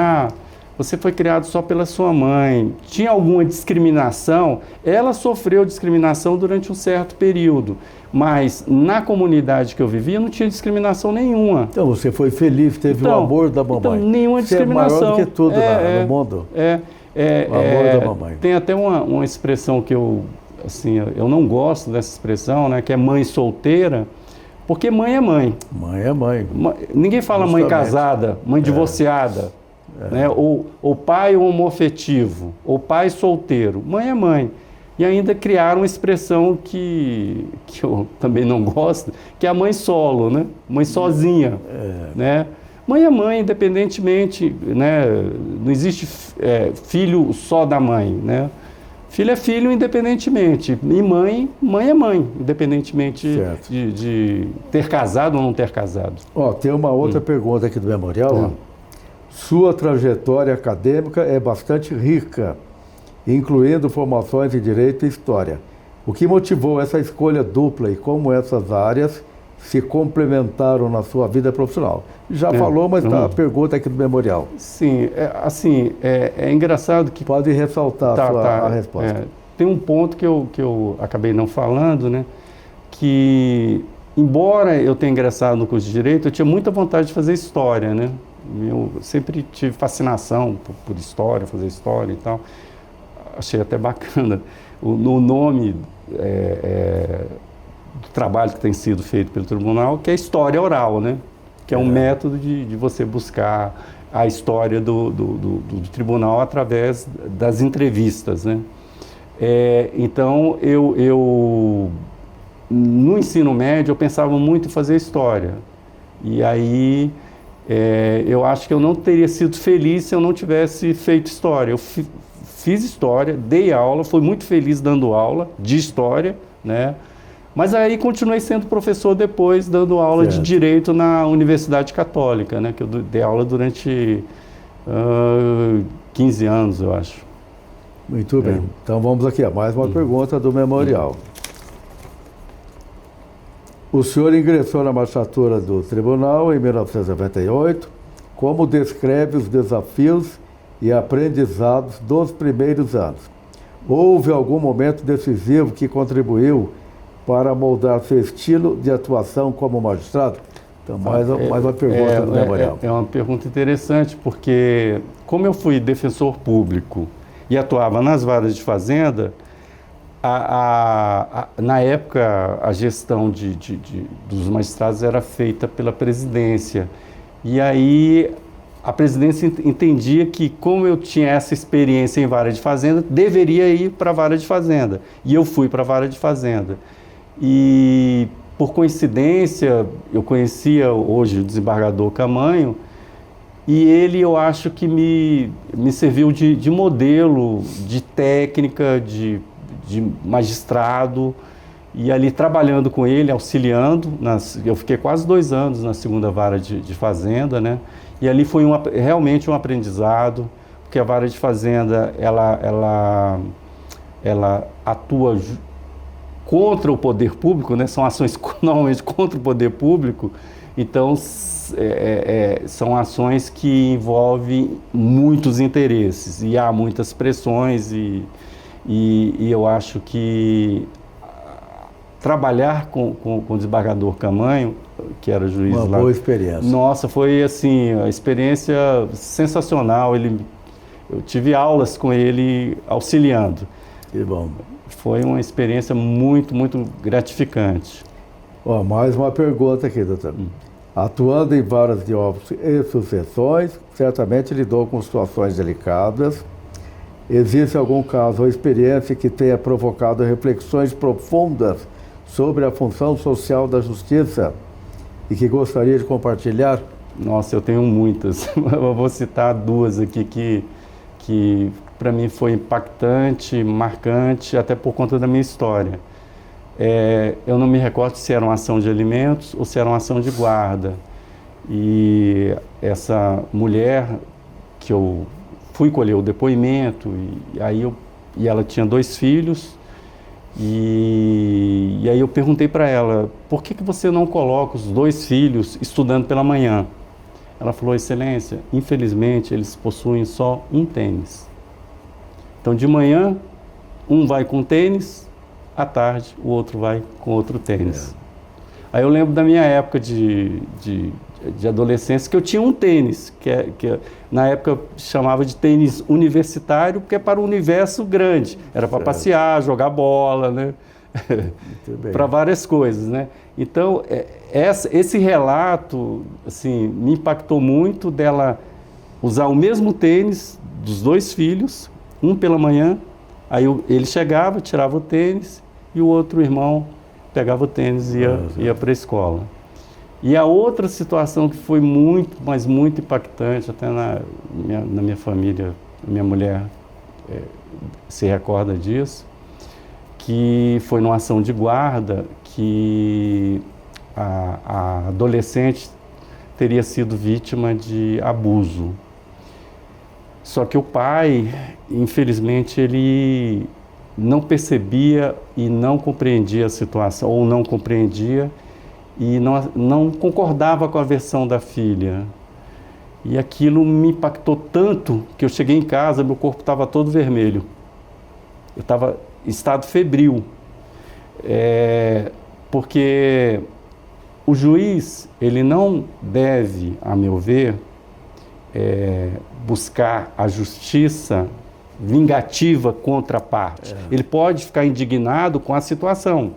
você foi criado só pela sua mãe, tinha alguma discriminação? Ela sofreu discriminação durante um certo período, mas na comunidade que eu vivia não tinha discriminação nenhuma. Então você foi feliz, teve o amor da mamãe. Então, nenhuma discriminação. Você é maior do que tudo no mundo. O amor da mamãe. Tem até uma expressão que eu não gosto dessa expressão, né, que é mãe solteira, porque mãe é mãe. Mãe é mãe. Ninguém fala mãe casada, mãe divorciada. Né? Ou pai homoafetivo, ou pai solteiro. Mãe é mãe. E ainda criaram uma expressão que eu também não gosto, que é a mãe solo, né? Mãe sozinha. Né? Mãe é mãe, independentemente, né? Não existe filho só da mãe. Né? Filho é filho independentemente. E mãe é mãe, independentemente de ter casado ou não ter casado. Tem uma outra pergunta aqui do Memorial. Sua trajetória acadêmica é bastante rica, incluindo formações em Direito e História. O que motivou essa escolha dupla e como essas áreas se complementaram na sua vida profissional? Já falou, mas a pergunta aqui do Memorial. Sim, é engraçado que... Pode ressaltar a resposta. Tem um ponto que eu acabei não falando, né? Que, embora eu tenha ingressado no curso de Direito, eu tinha muita vontade de fazer História, né? Eu sempre tive fascinação por história, fazer história e tal. Achei até bacana o nome do trabalho que tem sido feito pelo tribunal, que é história oral, né? Que é um método de você buscar a história do tribunal através das entrevistas, né? Então, eu no ensino médio, eu pensava muito em fazer história. E aí... eu acho que eu não teria sido feliz se eu não tivesse feito história. Eu fiz história, dei aula, fui muito feliz dando aula de história, né? Mas aí continuei sendo professor depois, dando aula de Direito na Universidade Católica, né? Que eu dei aula durante 15 anos, eu acho. Muito bem. Então vamos aqui a mais uma pergunta do Memorial. O senhor ingressou na magistratura do tribunal em 1998. Como descreve os desafios e aprendizados dos primeiros anos? Houve algum momento decisivo que contribuiu para moldar seu estilo de atuação como magistrado? Então, mais uma pergunta do memorial. É uma pergunta interessante, porque como eu fui defensor público e atuava nas varas de fazenda, na época a gestão dos magistrados era feita pela presidência. E aí a presidência entendia que, como eu tinha essa experiência em vara de fazenda, deveria ir para a vara de fazenda. E eu fui para a vara de fazenda. E, por coincidência, eu conhecia hoje o desembargador Camanho, e ele, eu acho que me serviu de modelo, de técnica, de magistrado, e ali trabalhando com ele, auxiliando. Eu fiquei quase 2 anos na segunda vara de fazenda, né? E ali foi realmente um aprendizado, porque a vara de fazenda, ela atua contra o poder público, né? São ações normalmente contra o poder público, então são ações que envolvem muitos interesses e há muitas pressões e eu acho que trabalhar com o desembargador Camanho, que era juiz lá... Uma boa experiência. Nossa, foi assim, a experiência sensacional. Eu tive aulas com ele auxiliando. Que bom. Foi uma experiência muito, muito gratificante. Mais uma pergunta aqui, doutor. Atuando em varas de ofício e sucessões, certamente lidou com situações delicadas. Existe algum caso ou experiência que tenha provocado reflexões profundas sobre a função social da justiça e que gostaria de compartilhar? Nossa, eu tenho muitas. Eu vou citar 2 aqui que para mim foi impactante, marcante, até por conta da minha história. Eu não me recordo se era uma ação de alimentos ou se era uma ação de guarda. E essa mulher que eu fui colher o depoimento, e ela tinha 2 filhos, e aí eu perguntei para ela, por que você não coloca os 2 filhos estudando pela manhã? Ela falou, Excelência, infelizmente eles possuem só um tênis. Então de manhã, um vai com tênis, à tarde o outro vai com outro tênis. Aí eu lembro da minha época de adolescência, que eu tinha um tênis, que na época chamava de tênis universitário, porque é para o universo grande, era para passear, jogar bola, né? Para várias coisas, né? Então, esse relato, assim, me impactou muito, dela usar o mesmo tênis dos 2 filhos, um pela manhã, aí ele chegava, tirava o tênis, e o outro irmão pegava o tênis e ia para a escola. E a outra situação que foi muito, mas muito impactante, até na minha família, minha mulher se recorda disso, que foi numa ação de guarda que a adolescente teria sido vítima de abuso. Só que o pai, infelizmente, ele não percebia e não compreendia a situação, ou não compreendia, e não concordava com a versão da filha. E aquilo me impactou tanto que eu cheguei em casa, meu corpo estava todo vermelho. Eu estava em estado febril. Porque o juiz, ele não deve, a meu ver, buscar a justiça vingativa contra a parte. Ele pode ficar indignado com a situação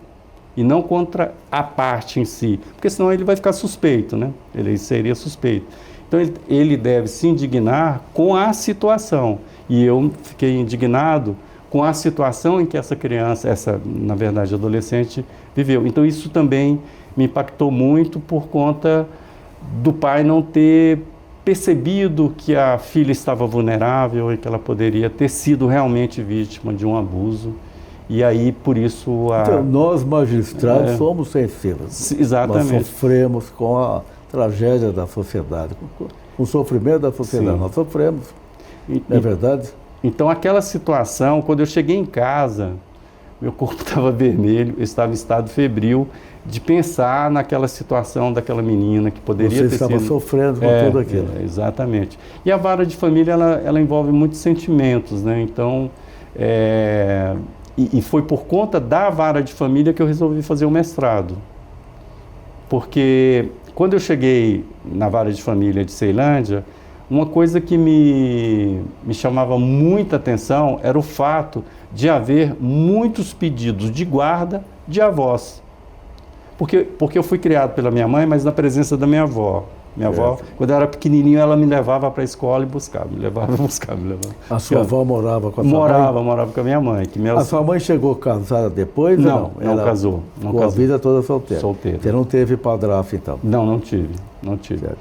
e não contra a parte em si, porque senão ele vai ficar suspeito, né? Ele seria suspeito. Então ele deve se indignar com a situação. E eu fiquei indignado com a situação em que essa criança, na verdade, adolescente, viveu. Então isso também me impactou muito por conta do pai não ter percebido que a filha estava vulnerável e que ela poderia ter sido realmente vítima de um abuso. E aí, por isso... Então, nós magistrados somos sensíveis. Exatamente. Nós sofremos com a tragédia da sociedade, com o sofrimento da sociedade. Sim. Nós sofremos, não é verdade? Então, aquela situação, quando eu cheguei em casa, meu corpo estava vermelho, eu estava em estado febril, de pensar naquela situação daquela menina que poderia ter sido... Você estava sofrendo com tudo aquilo. Exatamente. E a vara de família, ela envolve muitos sentimentos, né? Então, E foi por conta da vara de família que eu resolvi fazer o mestrado. Porque quando eu cheguei na vara de família de Ceilândia, uma coisa que me chamava muita atenção era o fato de haver muitos pedidos de guarda de avós. Porque eu fui criado pela minha mãe, mas na presença da minha avó. Minha avó, quando eu era pequenininho, ela me levava para a escola e buscava. Me levava. A sua avó morava com a sua mãe? Morava com a minha mãe. A sua mãe chegou casada depois? Não, não casou. Não casou. A vida toda solteira? Solteira. Você não teve padrasto, então? Não tive. Certo.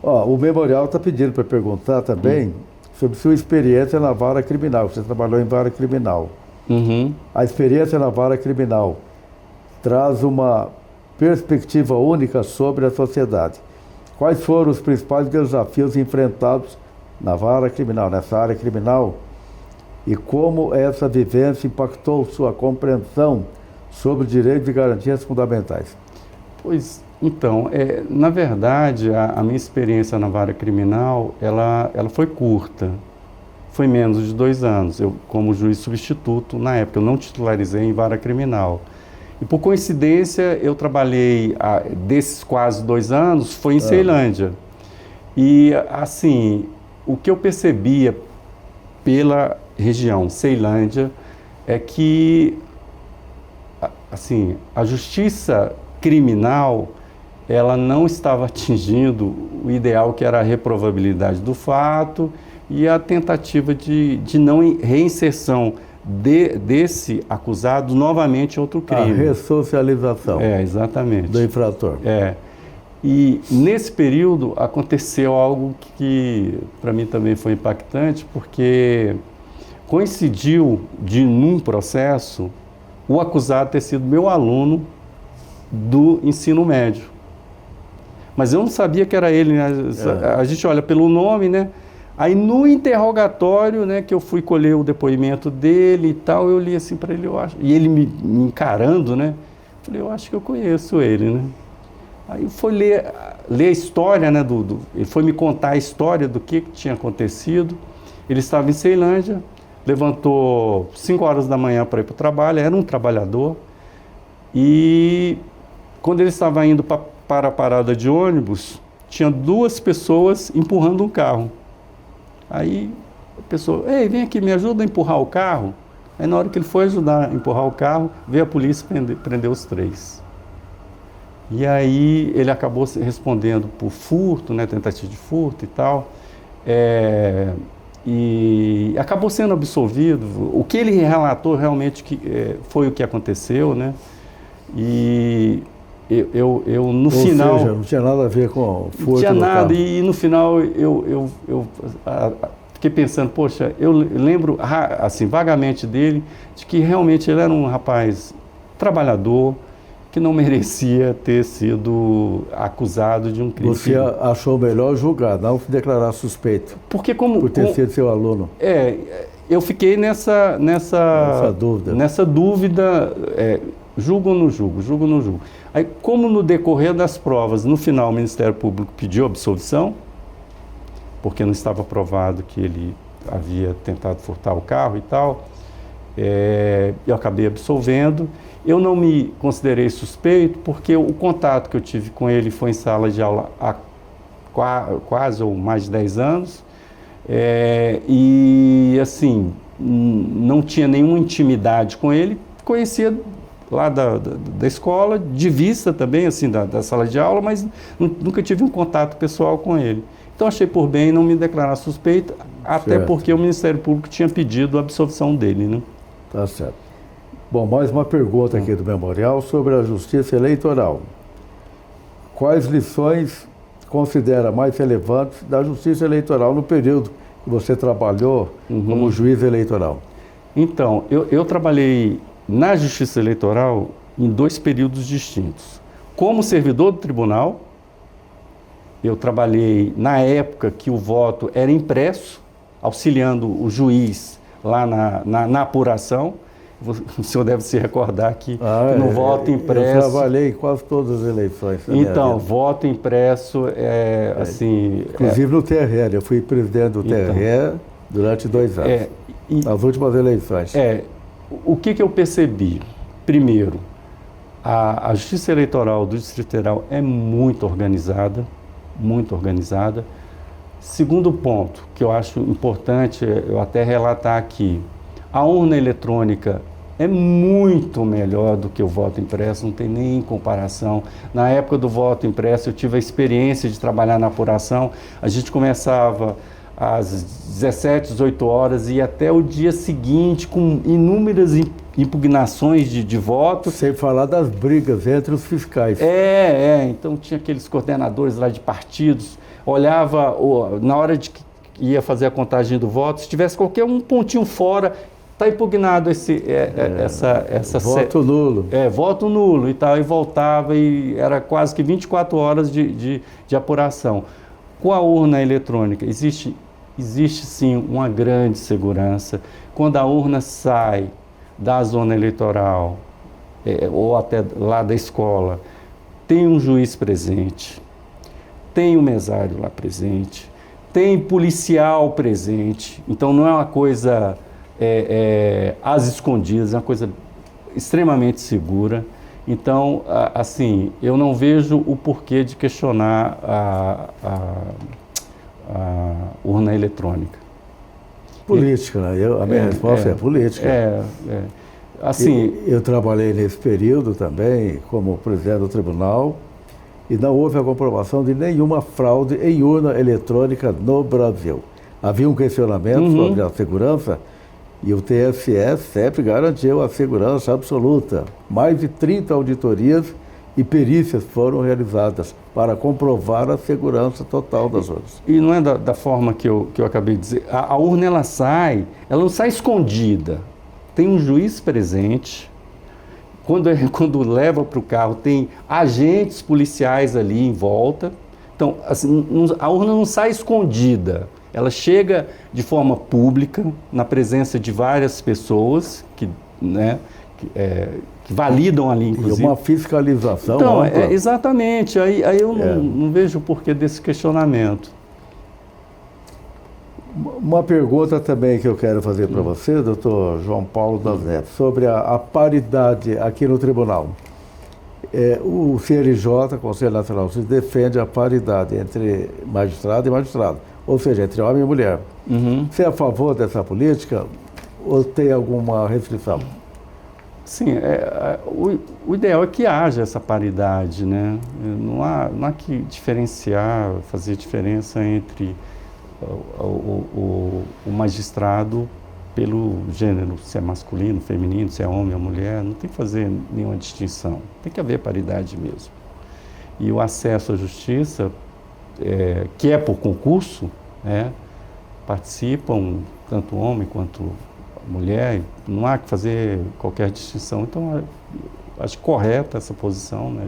Ó, o memorial está pedindo para perguntar também sobre sua experiência na vara criminal. Você trabalhou em vara criminal. A experiência na vara criminal traz uma perspectiva única sobre a sociedade. Quais foram os principais desafios enfrentados na vara criminal, nessa área criminal? E como essa vivência impactou sua compreensão sobre direitos e garantias fundamentais? Pois, então, na verdade, a minha experiência na vara criminal, ela foi curta. Foi menos de 2 anos. Eu, como juiz substituto, na época, eu não titularizei em vara criminal. E por coincidência, eu trabalhei, desses quase 2 anos, foi em Ceilândia. E, assim, o que eu percebia pela região Ceilândia é que, assim, a justiça criminal, ela não estava atingindo o ideal que era a reprovabilidade do fato e a tentativa de não reinserção desse acusado novamente em outro crime. A ressocialização. Exatamente. Do infrator. E nesse período aconteceu algo que para mim também foi impactante, porque coincidiu num processo, o acusado ter sido meu aluno do ensino médio. Mas eu não sabia que era ele, né? A gente olha pelo nome, né? Aí no interrogatório, né, que eu fui colher o depoimento dele e tal, eu li assim para ele, eu acho, e ele me encarando, né? Falei, eu acho que eu conheço ele, né? Aí foi ler a história, né, ele foi me contar a história do que tinha acontecido. Ele estava em Ceilândia, levantou 5 horas da manhã para ir para o trabalho, era um trabalhador, e quando ele estava indo para a parada de ônibus, tinha 2 pessoas empurrando um carro. Aí a pessoa, ei, vem aqui, me ajuda a empurrar o carro. Aí na hora que ele foi ajudar a empurrar o carro, veio a polícia prender os 3. E aí ele acabou respondendo por furto, né, tentativa de furto e tal, e acabou sendo absolvido. O que ele relatou realmente foi o que aconteceu, né? E eu no final... Ou seja, não tinha nada a ver com o furto. Não tinha nada, carro. E no final eu fiquei pensando, poxa, eu lembro assim, vagamente dele, de que realmente ele era um rapaz trabalhador, que não merecia ter sido acusado de um crime. Você achou melhor julgar, não se declarar suspeito. Porque por ter sido seu aluno. Eu fiquei nessa dúvida, julgo ou não julgo. Aí, como no decorrer das provas, no final o Ministério Público pediu absolvição, porque não estava provado que ele havia tentado furtar o carro e tal, eu acabei absolvendo. Eu não me considerei suspeito porque o contato que eu tive com ele foi em sala de aula há quase ou mais de 10 anos, e assim, não tinha nenhuma intimidade com ele, conhecia lá da escola, de vista também, assim, da sala de aula, mas nunca tive um contato pessoal com ele. Então achei por bem não me declarar suspeito, até porque o Ministério Público tinha pedido a absolvição dele, né? Tá certo. Bom, mais uma pergunta aqui do memorial sobre a justiça eleitoral. Quais lições considera mais relevantes da justiça eleitoral no período que você trabalhou como juiz eleitoral? Então, eu trabalhei na justiça eleitoral em 2 períodos distintos. Como servidor do tribunal, eu trabalhei na época que o voto era impresso, auxiliando o juiz lá na apuração. O senhor deve se recordar que no voto impresso... Eu trabalhei em quase todas as eleições. Então, voto impresso assim... Inclusive no TRE, eu fui presidente do TRE durante 2 anos. nas últimas eleições. O que eu percebi? Primeiro, a Justiça Eleitoral do Distrito Federal é muito organizada, muito organizada. Segundo ponto, que eu acho importante eu até relatar aqui, a urna eletrônica é muito melhor do que o voto impresso, não tem nem comparação. Na época do voto impresso, eu tive a experiência de trabalhar na apuração, a gente começava às 17, 18 horas e até o dia seguinte com inúmeras impugnações de votos. Sem falar das brigas entre os fiscais. Então tinha aqueles coordenadores lá de partidos, olhava na hora de que ia fazer a contagem do voto, se tivesse qualquer um pontinho fora, está impugnado essa voto nulo. Voto nulo e tal, e voltava, e era quase que 24 horas de apuração. Com a urna eletrônica, existe sim uma grande segurança. Quando a urna sai da zona eleitoral, ou até lá da escola, tem um juiz presente, tem um mesário lá presente, tem policial presente, então não é uma coisa às escondidas, é uma coisa extremamente segura. Então, assim, eu não vejo o porquê de questionar a urna eletrônica. Política, né? A minha resposta é política. Assim, eu trabalhei nesse período também como presidente do tribunal e não houve a comprovação de nenhuma fraude em urna eletrônica no Brasil. Havia um questionamento sobre a segurança e o TSE sempre garantiu a segurança absoluta. Mais de 30 auditorias e perícias foram realizadas para comprovar a segurança total das urnas. E não é da forma que eu acabei de dizer. A urna, ela não sai escondida. Tem um juiz presente. Quando leva para o carro, tem agentes policiais ali em volta. Então, assim, a urna não sai escondida. Ela chega de forma pública, na presença de várias pessoas que validam ali, inclusive. E uma fiscalização. Então, exatamente. Aí eu não vejo o porquê desse questionamento. Uma pergunta também que eu quero fazer para você, doutor João Paulo das Neves, sobre a paridade aqui no tribunal. O CNJ, Conselho Nacional de Justiça, defende a paridade entre magistrado e magistrado, ou seja, entre homem e mulher. Você é a favor dessa política ou tem alguma restrição? Sim, o ideal é que haja essa paridade, né? Não há que diferenciar, fazer diferença entre o magistrado pelo gênero, se é masculino, feminino, se é homem ou mulher, não tem que fazer nenhuma distinção, tem que haver paridade mesmo. E o acesso à justiça, que é por concurso, participam tanto homem quanto mulher, não há que fazer qualquer distinção. Então, acho correta essa posição, né,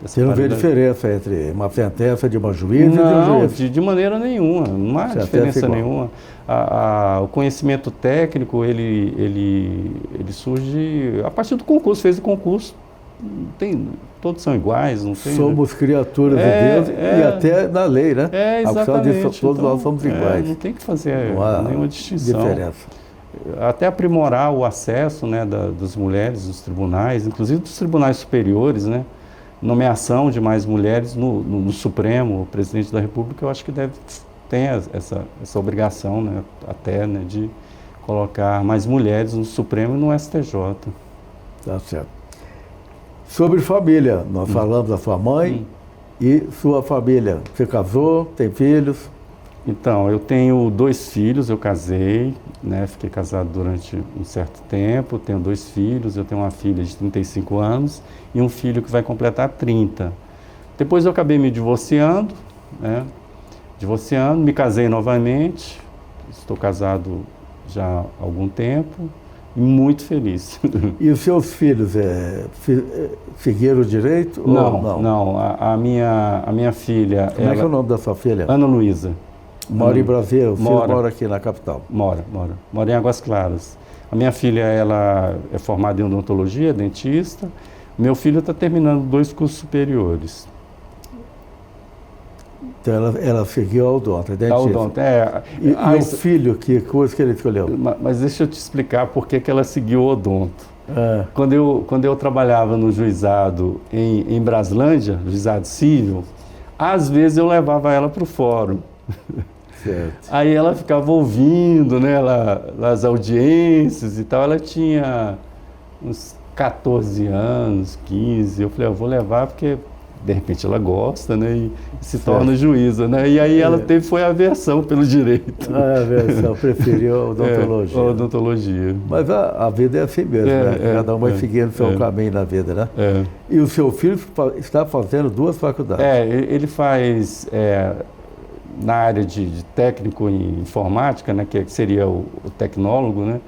Você não vê diferença entre uma sentença de uma juíza e de um juiz? Não, de maneira nenhuma, não há diferença nenhuma. O conhecimento técnico, ele surge a partir do concurso, fez o concurso, todos são iguais, não tem... Somos criaturas de Deus e até na lei, né? Exatamente. Todos nós somos iguais. Não tem que fazer nenhuma distinção. Diferença. Até aprimorar o acesso, né, das mulheres nos tribunais, inclusive dos tribunais superiores, né? Nomeação de mais mulheres no Supremo, o presidente da República, eu acho que tem essa obrigação, né, até, né, de colocar mais mulheres no Supremo e no STJ. Tá certo. Sobre família, nós falamos da sua mãe e sua família. Você casou, tem filhos? Então, eu tenho 2 filhos, eu casei, né, fiquei casado durante um certo tempo, tenho 2 filhos, eu tenho uma filha de 35 anos e um filho que vai completar 30. Depois eu acabei me divorciando, né, me casei novamente, estou casado já há algum tempo e muito feliz. E os seus filhos seguiram o direito? Não. A minha filha... Como é que é o nome da sua filha? Ana Luísa. Mora em Brasília, o filho mora aqui na capital? Mora em Águas Claras. A minha filha, ela é formada em odontologia, dentista. Meu filho está terminando 2 cursos superiores. Então ela seguiu a odonto, A odonto, E o filho, que curso que ele escolheu? Mas deixa eu te explicar por que ela seguiu o odonto. Ah, Quando eu trabalhava no juizado em Braslândia, juizado civil, às vezes eu levava ela para o fórum. certo. Aí ela ficava ouvindo, né, as audiências e tal. Ela tinha uns 14 anos, 15. Eu falei, eu vou levar porque de repente ela gosta, né, e se torna juíza, né? E aí ela foi a aversão pelo direito. A aversão, preferiu a odontologia. A odontologia. Mas a vida é assim mesmo, né? Cada um vai seguindo o seu caminho na vida, né? E o seu filho está fazendo 2 faculdades. Ele faz na área de técnico em informática, né, que seria o tecnólogo, né,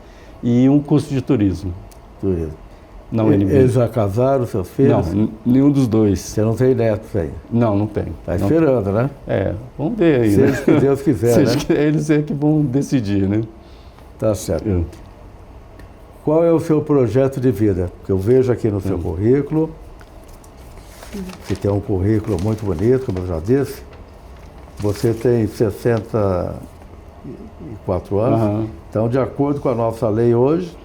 e um curso de turismo. Turismo. Na UNB. Eles já casaram, seus filhos? Não, nenhum dos dois. Você não tem netos aí? Não tem. Está esperando, né? Vamos ver aí, Seja né? que Deus quiser, né? Eles é que vão decidir, né? Tá certo. Qual é o seu projeto de vida? Porque eu vejo aqui no seu currículo, que tem um currículo muito bonito, como eu já disse. Você tem 64 anos, então, de acordo com a nossa lei hoje,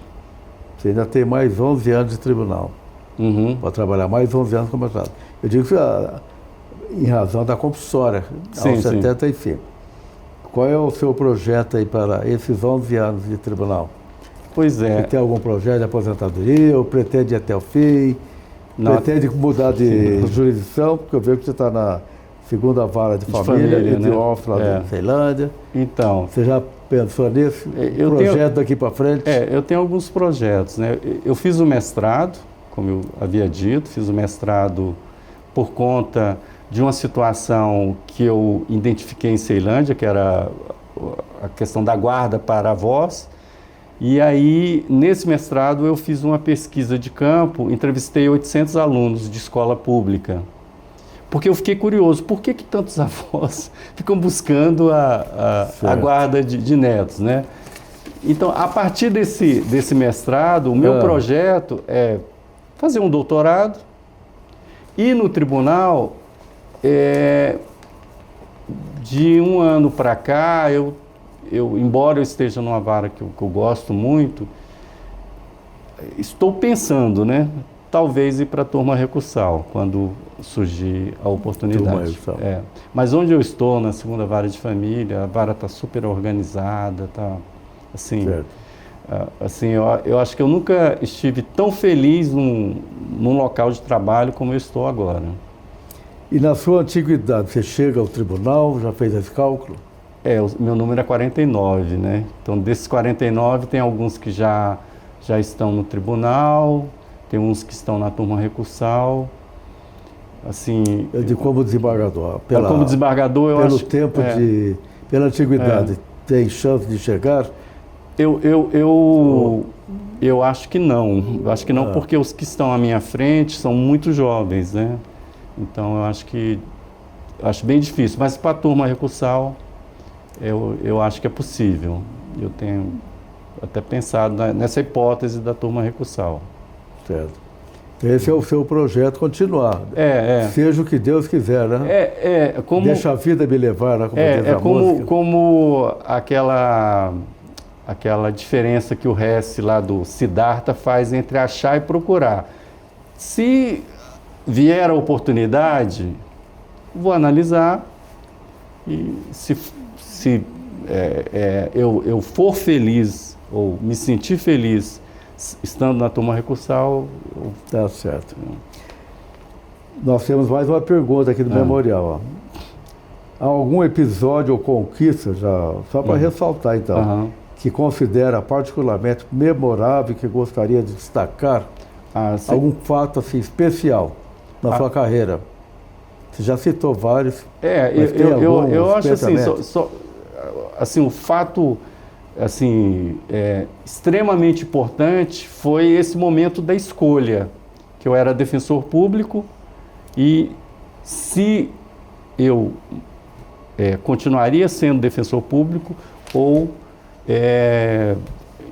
você ainda tem mais 11 anos de tribunal. Pode trabalhar mais 11 anos como magistrado. Eu digo que em razão da compulsória, aos 75. Qual é o seu projeto aí para esses 11 anos de tribunal? Pois é. Você tem algum projeto de aposentadoria ou pretende ir até o fim? Não. Pretende mudar de jurisdição? Porque eu vejo que você está na segunda vara de família e de office lá da Ceilândia. Então. Você já pensou nisso? Projeto daqui para frente? Eu tenho alguns projetos, né? Eu fiz o mestrado, como eu havia dito, fiz o mestrado por conta de uma situação que eu identifiquei em Ceilândia, que era a questão da guarda para avós. E aí, nesse mestrado, eu fiz uma pesquisa de campo, entrevistei 800 alunos de escola pública. Porque eu fiquei curioso, por que tantos avós ficam buscando a guarda de netos, né? Então, a partir desse mestrado, o meu projeto é fazer um doutorado e no tribunal, de um ano para cá, embora eu esteja numa vara que eu gosto muito, estou pensando, né? Talvez ir para a turma recursal, quando surgir a oportunidade. Mas onde eu estou, na segunda vara de família, a vara está super organizada, tá assim... Assim, eu acho que eu nunca estive tão feliz num local de trabalho como eu estou agora. E na sua antiguidade, você chega ao tribunal, já fez esse cálculo? O meu número é 49, né? Então, desses 49, tem alguns que já estão no tribunal, tem uns que estão na turma recursal. Assim, como desembargador? Como desembargador, eu acho... Pelo tempo pela antiguidade, tem chance de chegar? Eu acho que não. Eu acho que não, porque os que estão à minha frente são muito jovens, né? Então, eu acho bem difícil. Mas para a turma recursal, eu acho que é possível. Eu tenho até pensado nessa hipótese da turma recursal. Certo. Esse é o seu projeto, continuar. Seja o que Deus quiser, né? Deixa a vida me levar, né? Como aquela diferença que o Hesse lá do Siddhartha faz entre achar e procurar. Se vier a oportunidade, vou analisar e se eu for feliz ou me sentir feliz estando na turma recursal... Tá certo. Nós temos mais uma pergunta aqui do memorial. Há algum episódio ou conquista, só para ressaltar então, que considera particularmente memorável, que gostaria de destacar? Algum fato assim, especial na sua carreira? Você já citou vários. Eu acho assim, o fato extremamente importante foi esse momento da escolha, que eu era defensor público e se eu continuaria sendo defensor público ou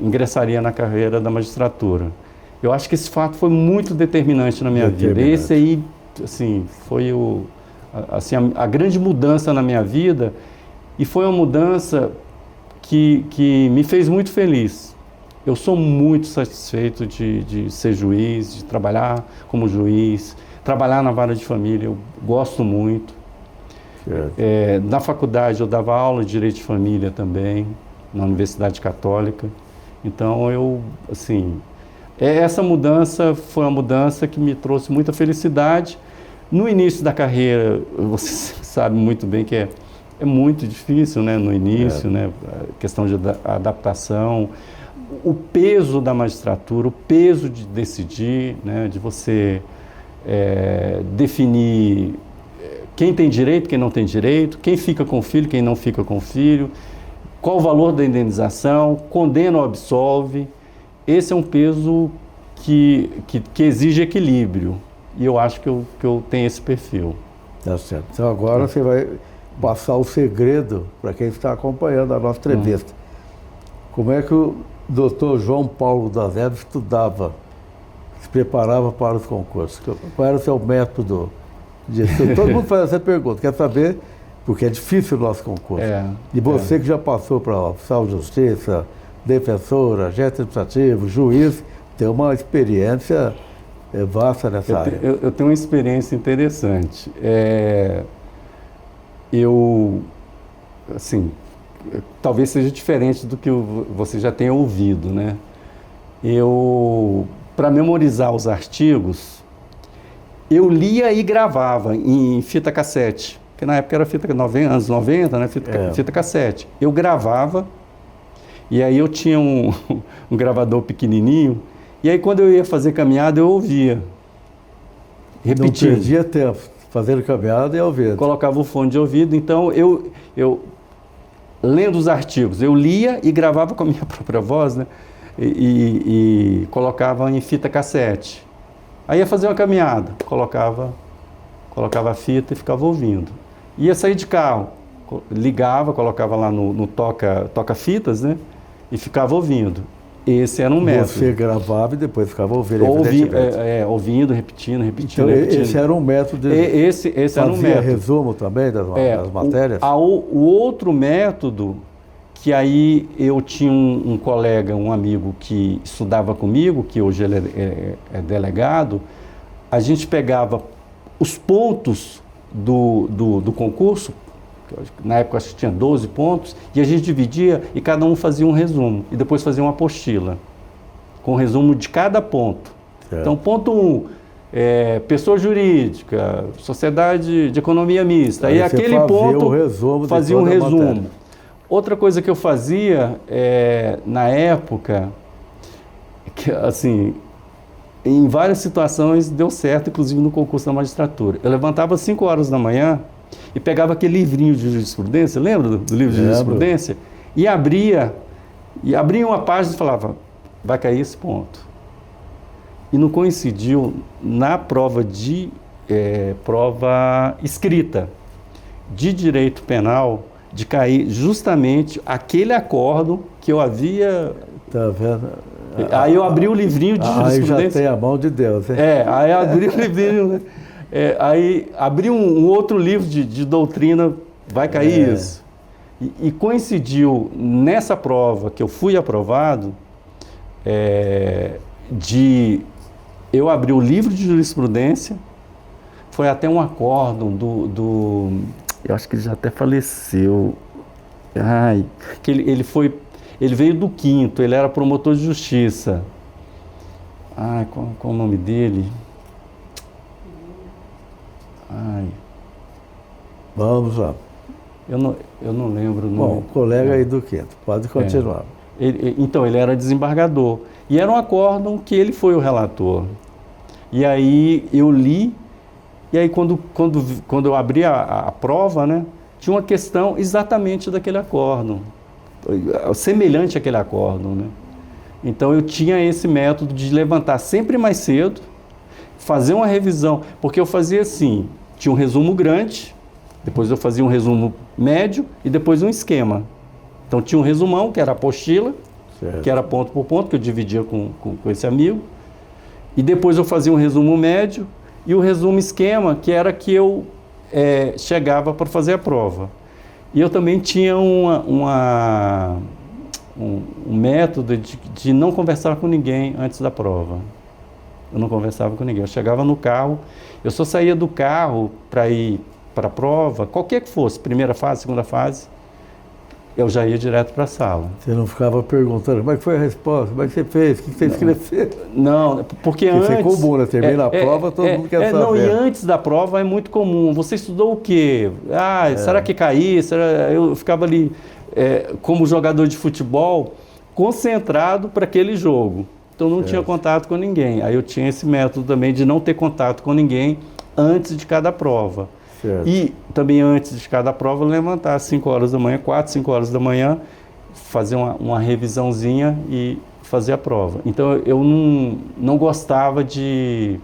ingressaria na carreira da magistratura. Eu acho que esse fato foi muito determinante na minha vida. Esse aí, assim, foi assim, a grande mudança na minha vida, e foi uma mudança que me fez muito feliz. Eu sou muito satisfeito de ser juiz, de trabalhar como juiz, trabalhar na vara de família, eu gosto muito. Na faculdade eu dava aula de Direito de Família também, na Universidade Católica. Então essa mudança foi uma mudança que me trouxe muita felicidade. No início da carreira, você sabe muito bem que é muito difícil, né, no início, né, a questão de adaptação, o peso da magistratura, o peso de decidir, né, de você definir quem tem direito, quem não tem direito, quem fica com o filho, quem não fica com o filho, qual o valor da indenização, condena ou absolve. Esse é um peso que exige equilíbrio, e eu acho que eu tenho esse perfil. Tá certo. Então agora você vai passar o segredo para quem está acompanhando a nossa entrevista. Como é que o doutor João Paulo das Neves estudava, se preparava para os concursos? Qual era o seu método de estudo? Todo mundo faz essa pergunta, quer saber, porque é difícil o nosso concurso. E você que já passou para oficial de justiça, defensor, agente administrativo, juiz, tem uma experiência vasta nessa área. Eu tenho uma experiência interessante. Talvez seja diferente do que você já tenha ouvido, né? Para memorizar os artigos, eu lia e gravava em fita cassete, que na época era fita anos 90, né? Fita cassete. Eu gravava, e aí eu tinha um gravador pequenininho, e aí quando eu ia fazer caminhada eu ouvia, repetindo. Não perdia tempo fazendo caminhada e ouvindo. Colocava o fone de ouvido, então eu lendo os artigos, eu lia e gravava com a minha própria voz, né? E colocava em fita cassete. Aí ia fazer uma caminhada, colocava a fita e ficava ouvindo. Ia sair de carro, ligava, colocava lá no toca-fitas, né? E ficava ouvindo. Esse era um método. Você gravava e depois ficava ouvindo. Ouvindo, repetindo. Então, esse era um método. Esse era um método. Fazia resumo também das matérias? O outro método, que aí eu tinha um colega, um amigo que estudava comigo, que hoje ele é delegado, a gente pegava os pontos do concurso, na época acho que tinha 12 pontos, e a gente dividia e cada um fazia um resumo, e depois fazia uma apostila, com resumo de cada ponto. Certo. Então, ponto 1, pessoa jurídica, sociedade de economia mista, aí aquele ponto fazia um resumo. Outra coisa que eu fazia, na época, que, assim, em várias situações deu certo, inclusive no concurso da magistratura. Eu levantava às 5 horas da manhã e pegava aquele livrinho de jurisprudência, lembra do livro de jurisprudência? E abria uma página e falava, vai cair esse ponto. E não coincidiu na prova prova escrita de direito penal, de cair justamente aquele acórdão que eu havia... Tá vendo? Aí eu abri o livrinho de jurisprudência. Aí já tem a mão de Deus, hein? Aí abri o livrinho, né? Aí abri um outro livro de doutrina, vai cair isso. E coincidiu nessa prova que eu fui aprovado, eu abri o livro de jurisprudência, foi até um acórdão eu acho que ele já até faleceu. Que ele veio do 5º, ele era promotor de justiça. Qual o nome dele? Vamos lá. Eu não lembro o nome. Bom, colega aí do 5º, pode continuar. Então, ele era desembargador. E era um acórdão que ele foi o relator. E aí eu li, e aí quando eu abri a prova, né, tinha uma questão exatamente daquele acórdão, semelhante àquele acórdão, né? Então eu tinha esse método de levantar sempre mais cedo, fazer uma revisão, porque eu fazia assim, tinha um resumo grande, depois eu fazia um resumo médio e depois um esquema. Então tinha um resumão, que era a apostila, certo, que era ponto por ponto, que eu dividia com esse amigo, e depois eu fazia um resumo médio e o resumo esquema, que era que eu chegava para fazer a prova. E eu também tinha um método de não conversar com ninguém antes da prova. Eu não conversava com ninguém. Eu chegava no carro, eu só saía do carro para ir para a prova, qualquer que fosse, primeira fase, segunda fase, eu já ia direto para a sala. Você não ficava perguntando como é que foi a resposta, como é que você fez, o que você escreveu? Não, porque antes... Isso é comum, né? Termina a prova, todo mundo quer saber. Não, e antes da prova é muito comum. Você estudou o quê? Será que caí? Eu ficava ali, como jogador de futebol, concentrado para aquele jogo. Então não tinha contato com ninguém. Aí eu tinha esse método também de não ter contato com ninguém antes de cada prova. Certo. E também antes de cada prova, levantar às 5 horas da manhã, 4, 5 horas da manhã, fazer uma revisãozinha e fazer a prova. Então eu não gostava de,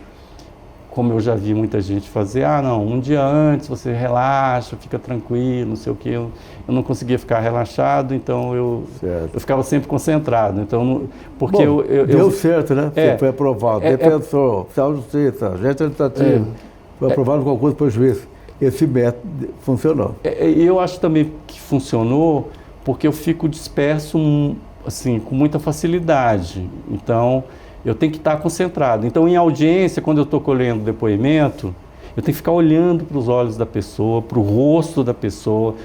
como eu já vi muita gente fazer, um dia antes você relaxa, fica tranquilo, não sei o quê. Eu não conseguia ficar relaxado, então eu ficava sempre concentrado. Então, porque deu certo, né? Você foi aprovado, defensor, oficial de justiça, agente administrativo, foi aprovado no concurso para o juiz. Esse método funcionou. Eu acho também que funcionou porque eu fico disperso assim, com muita facilidade. Então, eu tenho que estar concentrado. Então, em audiência, quando eu estou colhendo depoimento, eu tenho que ficar olhando para os olhos da pessoa, para o rosto da pessoa.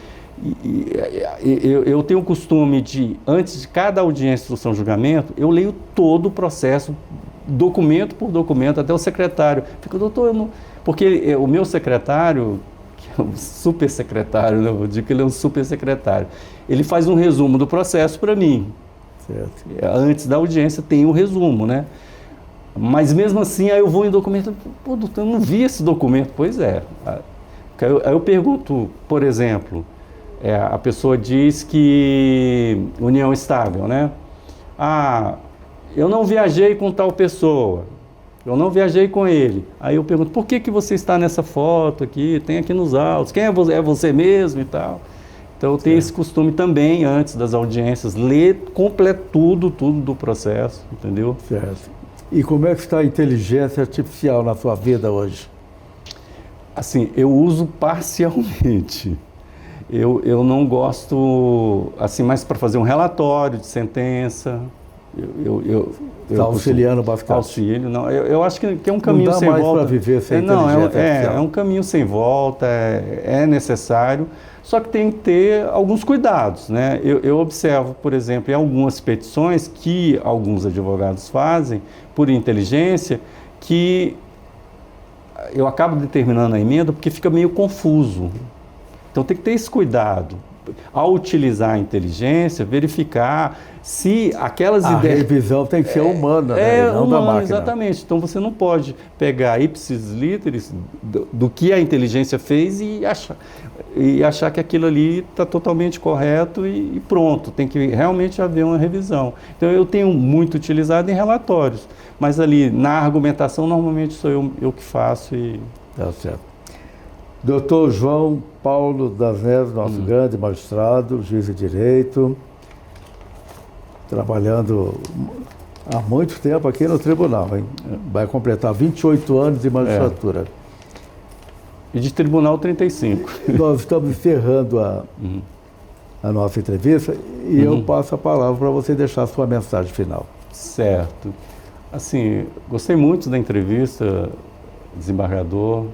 Eu tenho o costume de, antes de cada audiência, instrução, julgamento, eu leio todo o processo, documento por documento, até o secretário. Fico, doutor, eu não... Porque o meu secretário, que é um super secretário, né? Eu digo que ele é um super secretário, ele faz um resumo do processo para mim. Certo. Antes da audiência tem o resumo, né? Mas mesmo assim, aí eu vou em documento, pô, doutor, eu não vi esse documento. Pois é. Aí eu pergunto, por exemplo, a pessoa diz que união estável, né? Eu não viajei com tal pessoa. Eu não viajei com ele. Aí eu pergunto, por que você está nessa foto aqui? Tem aqui nos autos. Quem é você? É você mesmo e tal? Então eu tenho esse costume também, antes das audiências, ler tudo do processo, entendeu? Certo. E como é que está a inteligência artificial na sua vida hoje? Assim, eu uso parcialmente. Eu não gosto, assim, mais para fazer um relatório de sentença. Está auxiliando bastante. Auxílio, não. Eu acho que é um caminho sem volta. Não dá mais para viver sem inteligência artificial. É um caminho sem volta, é necessário, só que tem que ter alguns cuidados, né? Eu observo, por exemplo, em algumas petições que alguns advogados fazem por inteligência, que eu acabo determinando a emenda porque fica meio confuso. Então tem que ter esse cuidado. Ao utilizar a inteligência, verificar se aquelas ideias... A revisão tem que ser humana, né? E não humana, da máquina. Exatamente. Então você não pode pegar ipsis literis do que a inteligência fez e achar que aquilo ali está totalmente correto e pronto. Tem que realmente haver uma revisão. Então eu tenho muito utilizado em relatórios, mas ali na argumentação normalmente sou eu que faço e... Tá certo. Doutor João Paulo das Neves, nosso grande magistrado, juiz de direito, trabalhando há muito tempo aqui no tribunal, hein? Vai completar 28 anos de magistratura. E de tribunal 35. Nós estamos encerrando a nossa entrevista e eu passo a palavra para você deixar a sua mensagem final. Certo. Assim, gostei muito da entrevista, desembargador.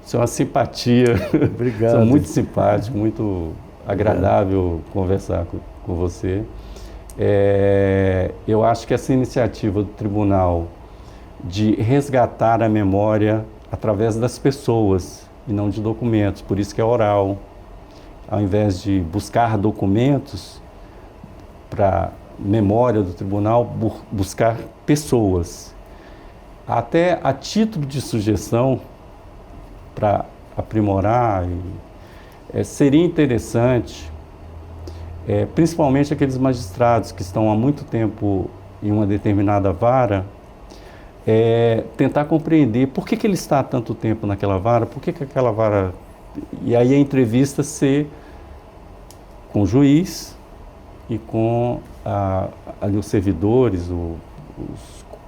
Isso é uma simpatia. Obrigado. Sou muito simpático, muito agradável conversar com você. Eu acho que essa iniciativa do tribunal de resgatar a memória através das pessoas e não de documentos, por isso que é oral. Ao invés de buscar documentos para memória do tribunal, buscar pessoas. Até a título de sugestão, para aprimorar, seria interessante, principalmente aqueles magistrados que estão há muito tempo em uma determinada vara, tentar compreender por que ele está há tanto tempo naquela vara, por que aquela vara... E aí a entrevista ser com o juiz e com ali os servidores,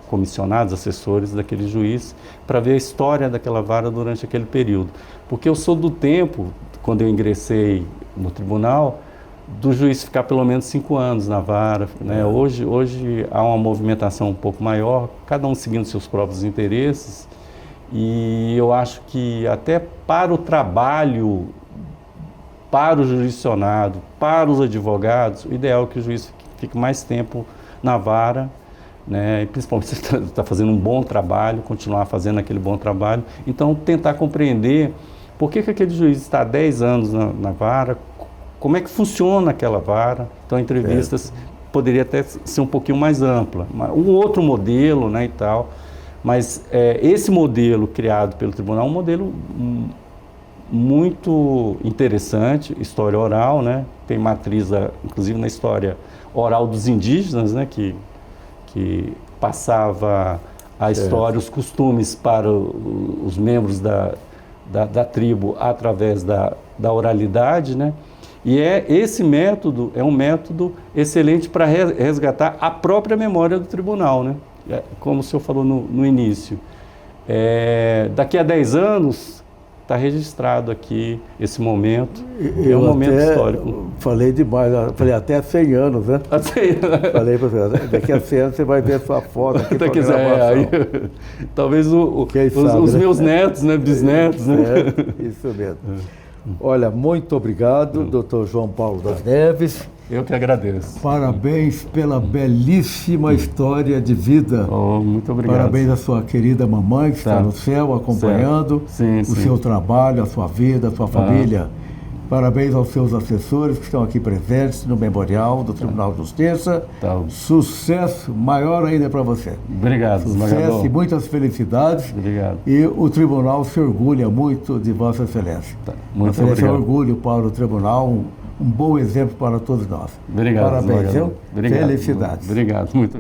comissionados, assessores daquele juiz, para ver a história daquela vara durante aquele período. Porque eu sou do tempo, quando eu ingressei no tribunal, do juiz ficar pelo menos 5 anos na vara, né? Hoje há uma movimentação um pouco maior, cada um seguindo seus próprios interesses, e eu acho que até para o trabalho, para o jurisdicionado, para os advogados, o ideal é que o juiz fique mais tempo na vara, né? E principalmente se está fazendo um bom trabalho, continuar fazendo aquele bom trabalho. Então, tentar compreender por que aquele juiz está há 10 anos na vara, como é que funciona aquela vara. Então, a entrevistas poderia até ser um pouquinho mais ampla. Um outro modelo, né, e tal. Mas esse modelo criado pelo tribunal é um modelo muito interessante, história oral, né? Tem matriz, inclusive, na história oral dos indígenas, né? Que passava a história, os costumes para os membros da tribo através da oralidade, né? E esse método é um método excelente para resgatar a própria memória do tribunal, né? Como o senhor falou no início. Daqui a 10 anos está registrado aqui esse momento, é um momento histórico. Falei demais, falei até 100 anos, né? Falei para você, daqui a 100 anos você vai ver sua foto aqui para gravação. Talvez os meus netos, né, bisnetos, né? Isso mesmo. Olha, muito obrigado, Dr. João Paulo das Neves. Eu que agradeço. Parabéns pela belíssima história de vida. Muito obrigado. Parabéns à sua querida mamãe que está no céu acompanhando o seu trabalho, a sua vida, a sua família. Parabéns aos seus assessores que estão aqui presentes no Memorial do Tribunal de Justiça. Sucesso maior ainda para você. Obrigado, sucesso e muitas felicidades. Obrigado. E o Tribunal se orgulha muito de Vossa Excelência. Muito obrigado. É um orgulho para o Tribunal, um bom exemplo para todos nós. Obrigado. Parabéns, viu? Obrigado. Felicidades. Obrigado, muito.